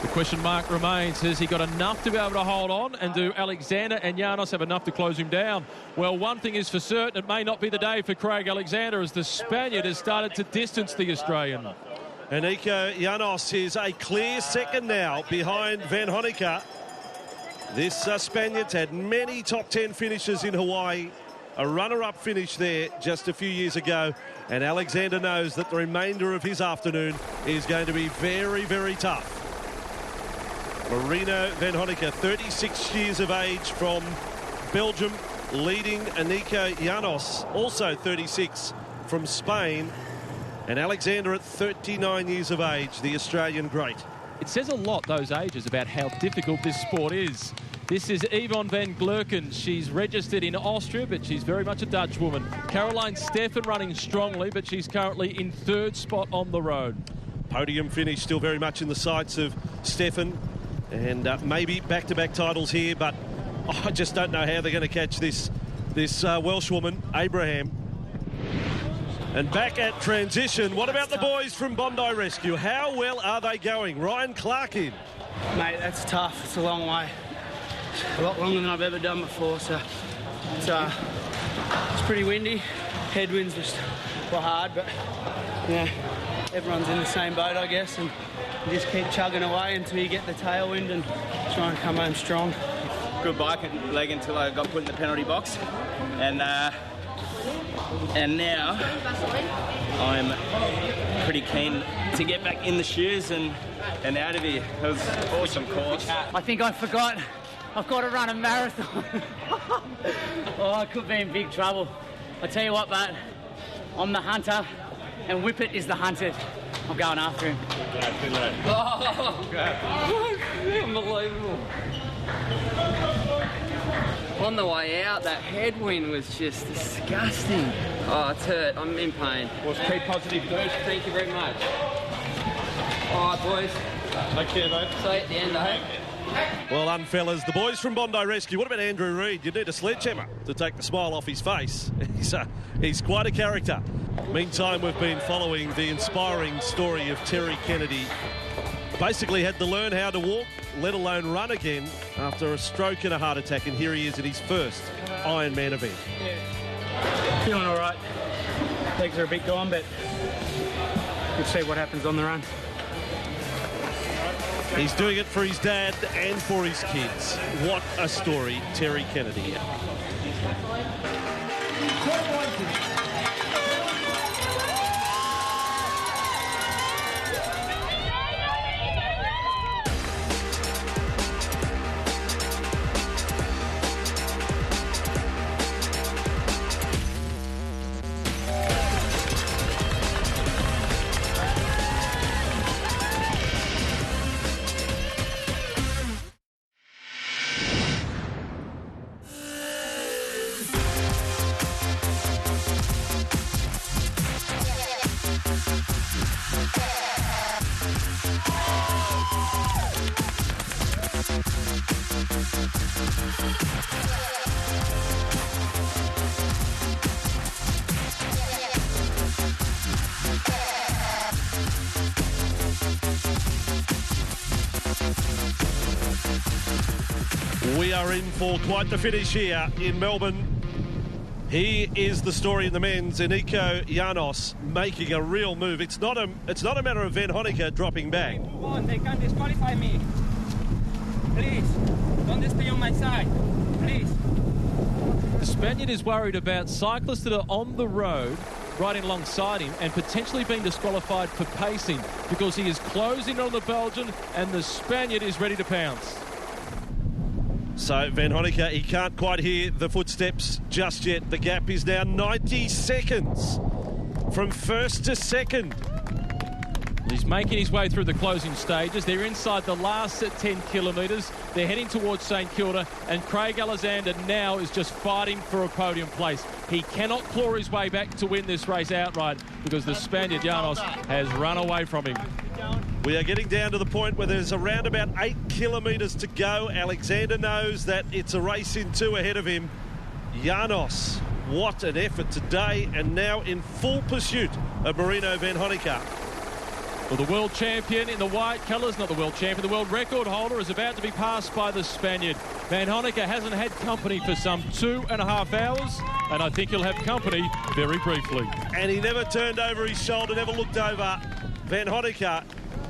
The question mark remains, has he got enough to be able to hold on, and do Alexander and Janos have enough to close him down? Well, one thing is for certain, it may not be the day for Craig Alexander as the Spaniard has started to distance the Australian. Aniko Janos is a clear second now behind Van Honecker. This Spaniard's had many top 10 finishes in Hawaii. A runner-up finish there just a few years ago. And Alexander knows that the remainder of his afternoon is going to be very, very tough. Marino Van Honecker, 36 years of age from Belgium, leading Aniko Janos, also 36 from Spain. And Alexander at 39 years of age, the Australian great. It says a lot, those ages, about how difficult this sport is. This is Yvonne van Vleuten. She's registered in Austria, but she's very much a Dutch woman. Caroline Steffen running strongly, but she's currently in 3rd spot on the road. Podium finish still very much in the sights of Steffen. And maybe back-to-back titles here, but I just don't know how they're going to catch this Welsh woman, Abraham. And back at transition, what about the boys from Bondi Rescue? How well are they going? Ryan Clark in. Mate, that's tough. It's a long way. A lot longer than I've ever done before, so it's pretty windy. Headwinds were hard, but yeah, everyone's in the same boat, I guess, and you just keep chugging away until you get the tailwind and try and come home strong. Good bike leg until I got put in the penalty box, and And now I'm pretty keen to get back in the shoes and out of here. It was an awesome course. I think I forgot. I've got to run a marathon. Oh, I could be in big trouble. I tell you what, but I'm the hunter and Whippet is the hunted. I'm going after him. Unbelievable. On the way out, that headwind was just disgusting. Oh, it's hurt. I'm in pain. Well, keep positive, dude. Thank you very much. All right, boys. Take care, mate. See you at the end, eh? Well done, fellas. The boys from Bondi Rescue. What about Andrew Reid? You need a sledgehammer to take the smile off his face. He's quite a character. Meantime, we've been following the inspiring story of Terry Kennedy. Basically had to learn how to walk, let alone run again, after a stroke and a heart attack, and here he is in his first Ironman event. Yeah. Feeling all right. Legs are a bit gone, but we'll see what happens on the run. He's doing it for his dad and for his kids. What a story, Terry Kennedy. We are in for quite the finish here in Melbourne. He is the story in the men's, Eniko Janos making a real move. It's not a matter of Van Honecker dropping back. Move on, they can disqualify me. Please, don't stay on my side, please. The Spaniard is worried about cyclists that are on the road riding alongside him and potentially being disqualified for pacing because he is closing on the Belgian and the Spaniard is ready to pounce. So Van Honecker, he can't quite hear the footsteps just yet. The gap is now 90 seconds from first to second. He's making his way through the closing stages. They're inside the last 10 kilometres. They're heading towards St Kilda, and Craig Alexander now is just fighting for a podium place. He cannot claw his way back to win this race outright because the Spaniard Janos has run away from him. We are getting down to the point where there's around about 8 kilometres to go. Alexander knows that it's a race in two ahead of him. Janos, what an effort today, and now in full pursuit of Marino Van Honecker. Well, the world champion in the white colours, not the world champion, the world record holder is about to be passed by the Spaniard. Van Honecker hasn't had company for some 2.5 hours, and I think he'll have company very briefly. And he never turned over his shoulder, never looked over. Van Honecker,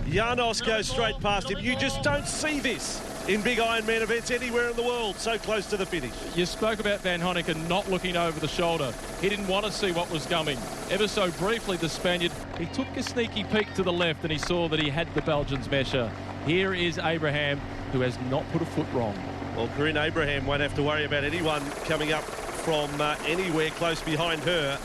Janos goes straight past him. You just don't see this in big Ironman events anywhere in the world, so close to the finish. You spoke about Van Honecker not looking over the shoulder. He didn't want to see what was coming. Ever so briefly, the Spaniard, he took a sneaky peek to the left and he saw that he had the Belgian's measure. Here is Abraham, who has not put a foot wrong. Well, Corinne Abraham won't have to worry about anyone coming up from anywhere close behind her.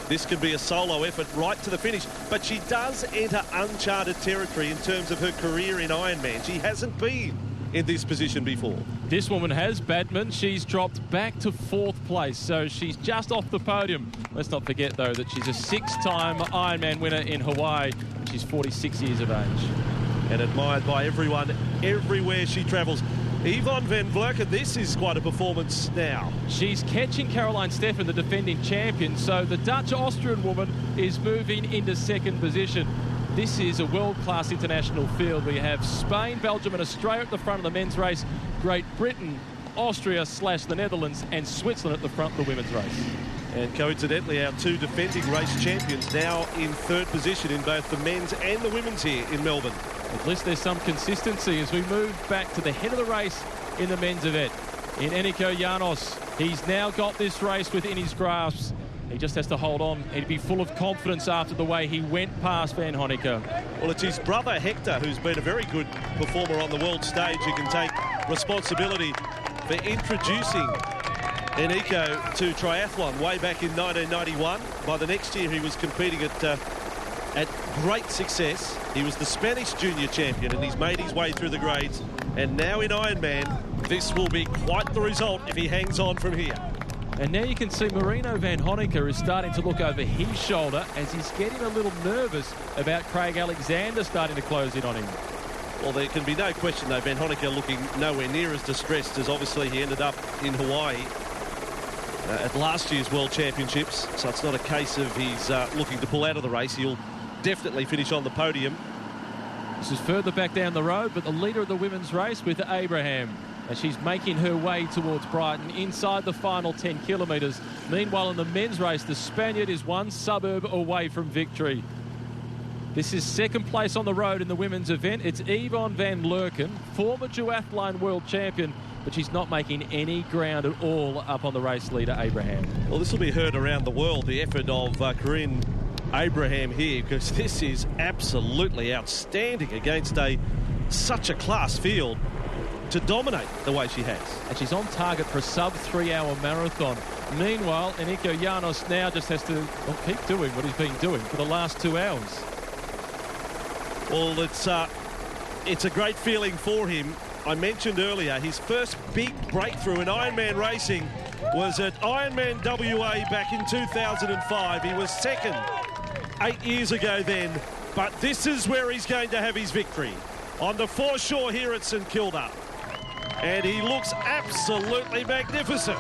This could be a solo effort right to the finish, but she does enter uncharted territory in terms of her career in Ironman. She hasn't been in this position before. This woman has, Badman. She's dropped back to 4th place, so she's just off the podium. Let's not forget, though, that she's a 6-time Ironman winner in Hawaii, and she's 46 years of age. And admired by everyone, everywhere she travels. Yvonne van Vleuten, this is quite a performance now. She's catching Caroline Steffen, the defending champion, so the Dutch-Austrian woman is moving into 2nd position. This is a world-class international field. We have Spain, Belgium and Australia at the front of the men's race, Great Britain, Austria / the Netherlands and Switzerland at the front of the women's race. And coincidentally, our 2 defending race champions now in 3rd position in both the men's and the women's here in Melbourne. At least there's some consistency as we move back to the head of the race in the men's event. in Eniko Janos. He's now got this race within his grasp. He just has to hold on. He'd be full of confidence after the way he went past Van Honecker. Well, it's his brother Hector, who's been a very good performer on the world stage, who can take responsibility for introducing Eniko to triathlon way back in 1991. By the next year, he was competing at great success. He was the Spanish junior champion, and he's made his way through the grades. And now in Ironman, this will be quite the result if he hangs on from here. And now you can see Marino Van Honecker is starting to look over his shoulder as he's getting a little nervous about Craig Alexander starting to close in on him. Well, there can be no question, though, Van Honecker looking nowhere near as distressed as obviously he ended up in Hawaii at last year's World Championships. So it's not a case of he's looking to pull out of the race. He'll definitely finish on the podium. This is further back down the road, but the leader of the women's race with Abraham, as she's making her way towards Brighton inside the final 10 kilometres. Meanwhile, in the men's race, the Spaniard is one suburb away from victory. This is second place on the road in the women's event. It's Yvonne van Lerken, former duathlon world champion, but she's not making any ground at all up on the race leader, Abraham. Well, this will be heard around the world, the effort of Corinne Abraham here, because this is absolutely outstanding against such a class field to dominate the way she has. And she's on target for a sub-3-hour marathon. Meanwhile, Eniko Janos now just has to keep doing what he's been doing for the last 2 hours. Well, it's a great feeling for him. I mentioned earlier his first big breakthrough in Ironman racing was at Ironman WA back in 2005. He was second 8 years ago then, but this is where he's going to have his victory, on the foreshore here at St Kilda. And he looks absolutely magnificent.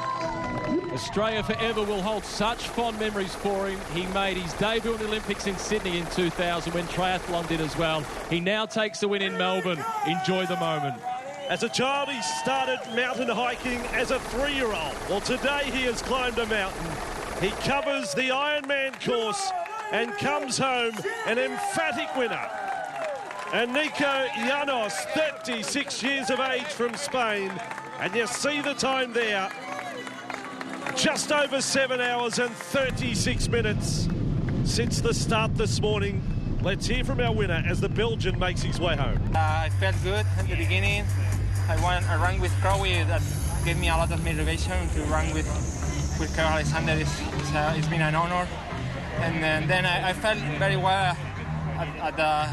Australia forever will hold such fond memories for him. He made his debut in the Olympics in Sydney in 2000 when triathlon did as well. He now takes the win in Melbourne. Enjoy the moment. As a child, he started mountain hiking as a 3-year-old. Well, today he has climbed a mountain. He covers the Ironman course and comes home an emphatic winner. Eniko Janos, 36 years of age from Spain. And you see the time there. Just over 7 hours and 36 minutes since the start this morning. Let's hear from our winner as the Belgian makes his way home. I felt good at the beginning. I ran with Crowe. That gave me a lot of motivation to run with Craig Alexander. It's been an honor. And then I felt very well at the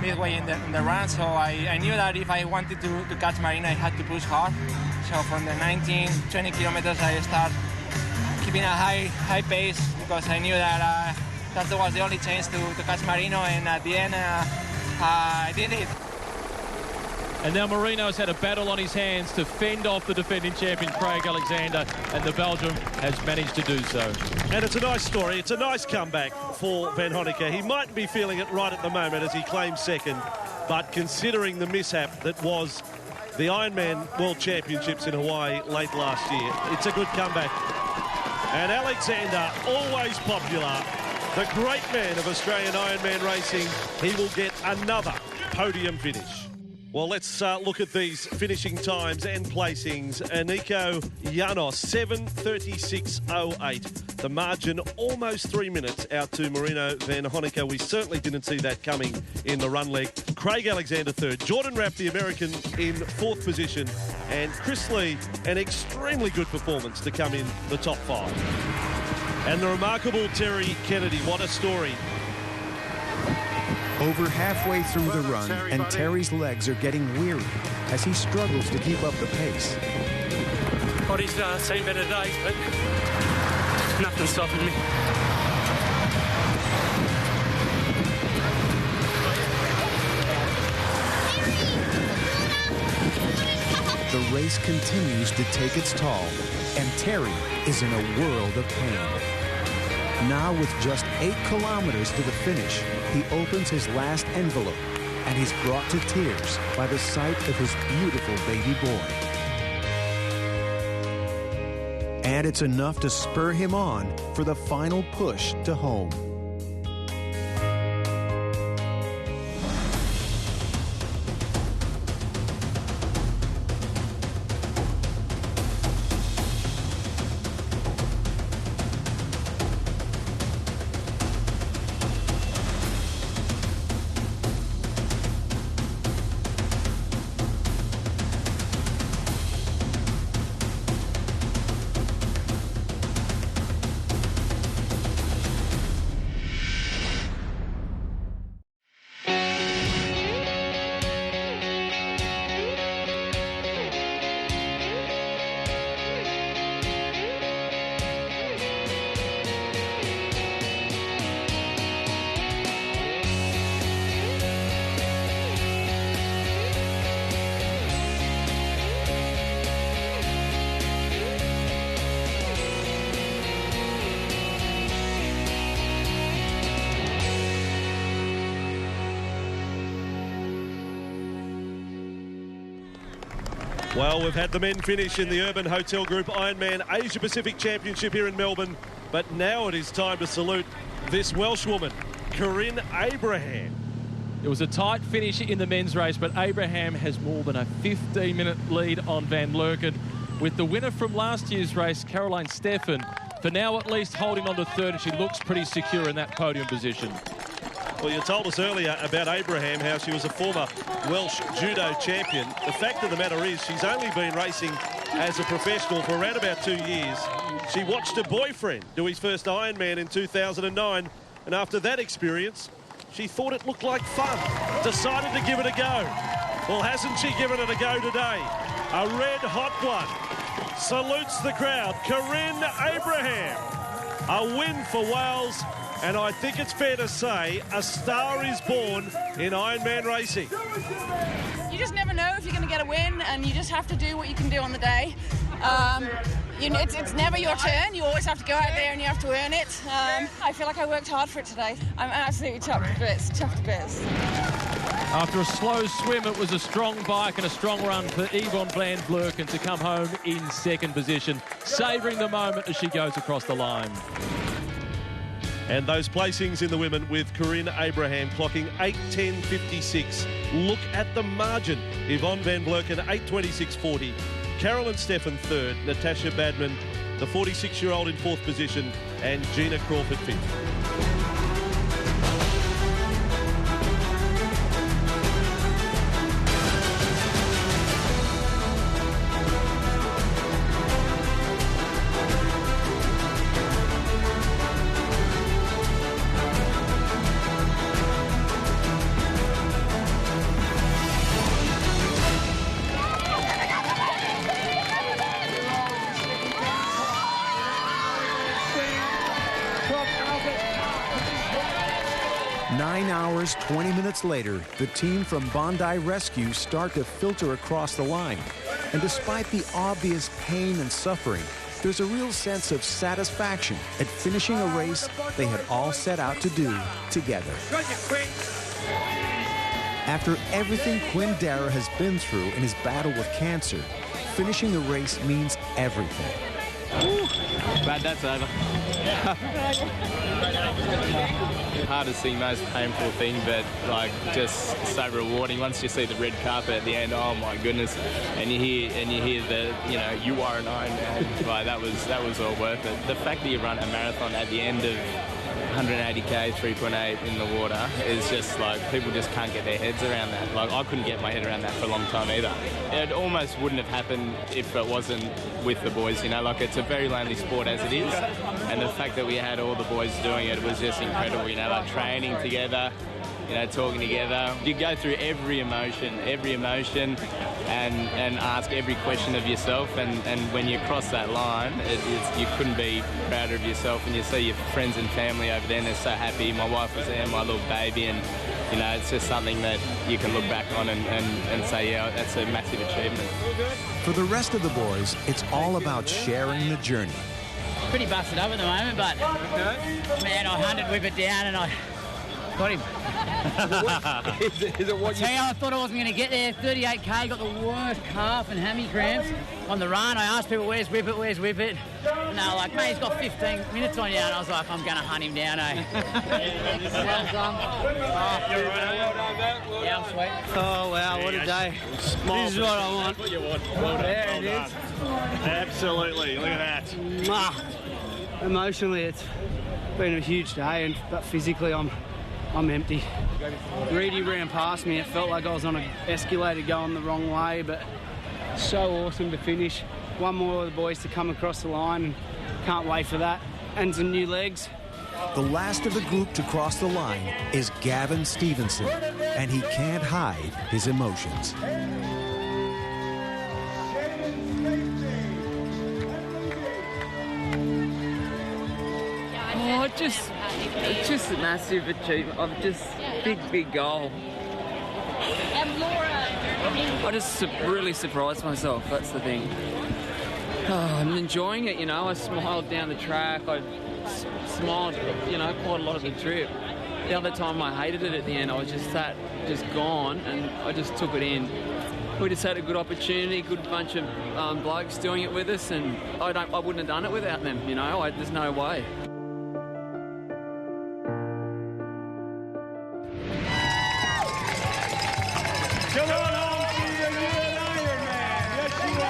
midway in the run, so I knew that if I wanted to catch Marina, I had to push hard. So from the 19-20 kilometers, I start keeping a high pace because I knew that that was the only chance to catch Marino, and at the end, I did it. And now Marino's had a battle on his hands to fend off the defending champion Craig Alexander, and the Belgian has managed to do so. And it's a nice story. It's a nice comeback for Van Honecker. He might be feeling it right at the moment as he claims second, but considering the mishap that was the Ironman World Championships in Hawaii late last year, it's a good comeback. And Alexander, always popular, the great man of Australian Ironman racing, he will get another podium finish. Well, let's look at these finishing times and placings. Eniko Janos, 7:36.08. The margin almost 3 minutes out to Marino Van Honecker. We certainly didn't see that coming in the run leg. Craig Alexander third. Jordan Rapp, the American, in fourth position. And Chris Lee, an extremely good performance to come in the top 5. And the remarkable Terry Kennedy. What a story. Over halfway through the run, and Terry's legs are getting weary as he struggles to keep up the pace. Body's seen better days, but nothing's stopping me. The race continues to take its toll, and Terry is in a world of pain. Now with just 8 kilometers to the finish, he opens his last envelope, and he's brought to tears by the sight of his beautiful baby boy. And it's enough to spur him on for the final push to home. Well, we've had the men finish in the Urban Hotel Group Ironman Asia Pacific Championship here in Melbourne, but now it is time to salute this Welsh woman, Corinne Abraham. It was a tight finish in the men's race, but Abraham has more than a 15-minute lead on Van Lurken, with the winner from last year's race, Caroline Steffen, for now at least holding on to third, and she looks pretty secure in that podium position. Well, you told us earlier about Abraham, how she was a former Welsh judo champion. The fact of the matter is she's only been racing as a professional for around about 2 years. She watched her boyfriend do his first Ironman in 2009, and after that experience, she thought it looked like fun, decided to give it a go. Well, hasn't she given it a go today? A red-hot one. Salutes the crowd. Corinne Abraham. A win for Wales. And I think it's fair to say a star is born in Ironman racing. You just never know if you're going to get a win, and you just have to do what you can do on the day. It's never your turn. You always have to go out there and you have to earn it. I feel like I worked hard for it today. I'm absolutely chuffed to bits. After a slow swim, it was a strong bike and a strong run for Yvonne Van Vleuten to come home in second position, savouring the moment as she goes across the line. And those placings in the women with Corinne Abraham clocking 8:10.56. Look at the margin. Yvonne Van Vleuten 8:26.40. Caroline Steffen third. Natasha Badman, the 46-year-old, in fourth position. And Gina Crawford fifth. Hours, 20 minutes later, the team from Bondi Rescue start to filter across the line. And despite the obvious pain and suffering, there's a real sense of satisfaction at finishing a race they had all set out to do together. After everything Quinn Dara has been through in his battle with cancer, finishing the race means everything. Glad that's over. Hardest thing, most painful thing, but like just so rewarding. Once you see the red carpet at the end, oh my goodness, and you hear the, you are an Ironman. Like that was all worth it. The fact that you run a marathon at the end of 180k, 3.8 in the water is just like, people just can't get their heads around that. Like I couldn't get my head around that for a long time either. It almost wouldn't have happened if it wasn't with the boys, like it's a very lonely sport as it is, and the fact that we had all the boys doing it was just incredible, like training together, talking together. You go through every emotion and ask every question of yourself, and when you cross that line, you couldn't be prouder of yourself, and you see your friends and family over there and they're so happy. My wife was there, my little baby, and it's just something that you can look back on and say, yeah, that's a massive achievement. For the rest of the boys, it's all about sharing the journey. Pretty busted up at the moment, but man, I 100 whip it down and I got him. Is it what I thought I wasn't going to get there. 38k, got the worst calf and hammy cramps on the run. I asked people, where's Whippet? And they were like, mate, he's got 15 minutes on you. And I was like, I'm going to hunt him down, eh? Well done. Yeah, I'm sweet. Oh, wow, what a day. This is what I want. That's what you want. There it is. Absolutely, look at that. Emotionally, it's been a huge day, but physically, I'm empty. Reedy ran past me. It felt like I was on an escalator going the wrong way, but so awesome to finish. One more of the boys to come across the line, and can't wait for that. And some new legs. The last of the group to cross the line is Gavin Stevenson, and he can't hide his emotions. Oh, just a massive achievement. Big goal. I just really surprised myself, that's the thing. Oh, I'm enjoying it, I smiled down the track. I smiled, quite a lot of the trip. The other time I hated it at the end, I was just that just gone, and I just took it in. We just had a good opportunity, good bunch of blokes doing it with us, and I wouldn't have done it without them. You know, there's no way. Come on home to you, you're an Ironman. Yes, you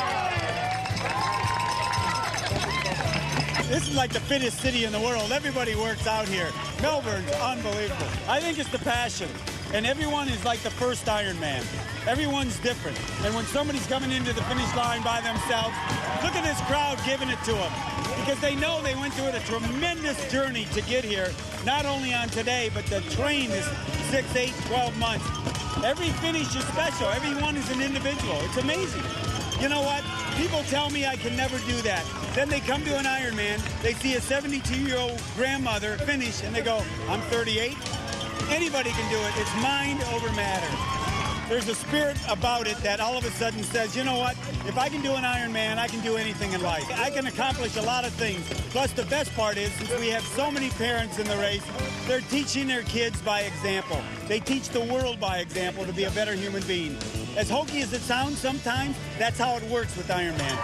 are. This is like the fittest city in the world. Everybody works out here. Melbourne's unbelievable. I think it's the passion. And everyone is like the first Ironman. Everyone's different. And when somebody's coming into the finish line by themselves, look at this crowd giving it to them. Because they know they went through a tremendous journey to get here, not only on today, but the train is 6, 8, 12 months. Every finish is special. Everyone is an individual. It's amazing. You know what? People tell me I can never do that. Then they come to an Ironman, they see a 72-year-old grandmother finish, and they go, I'm 38. Anybody can do it. It's mind over matter. There's a spirit about it that all of a sudden says, you know what? If I can do an Ironman, I can do anything in life. I can accomplish a lot of things. Plus, the best part is, since we have so many parents in the race, they're teaching their kids by example. They teach the world by example to be a better human being. As hokey as it sounds sometimes, that's how it works with Ironman.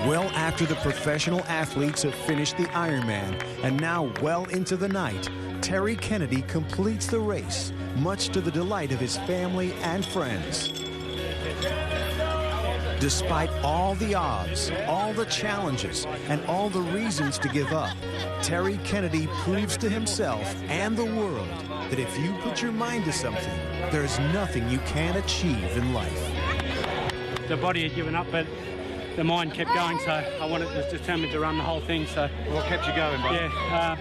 Well after the professional athletes have finished the Ironman, and now well into the night, Terry Kennedy completes the race, much to the delight of his family and friends. Despite all the odds, all the challenges, and all the reasons to give up, Terry Kennedy proves to himself and the world that if you put your mind to something, there's nothing you can't achieve in life. The body had given up, but the mind kept going, so I was determined to run the whole thing. So what kept you going, bro? Yeah,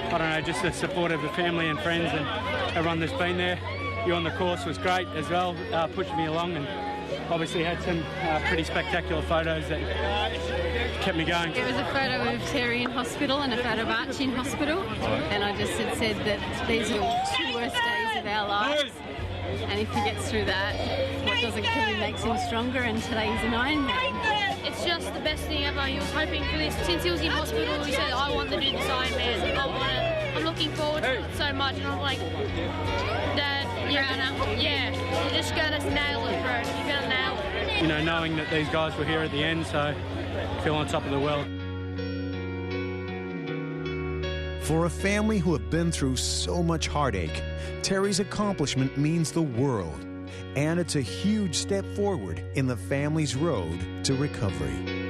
I don't know, just the support of the family and friends and everyone that's been there. You on the course was great as well, pushing me along, and obviously had some pretty spectacular photos that kept me going. It was a photo of Terry in hospital and a photo of Archie in hospital, and I just had said that these are the 2 worst days of our lives. And if he gets through that, what doesn't kill him makes him stronger, and today he's an Ironman. It's just the best thing ever. He was hoping for this. Since he was in hospital, he said, I want to do this Ironman. I want it. I'm looking forward to it so much. And I'm like, Dad, you're just going to nail it, bro. You're going to nail it. You know, knowing that these guys were here at the end, so I feel on top of the world. For a family who have been through so much heartache, Terry's accomplishment means the world, and it's a huge step forward in the family's road to recovery.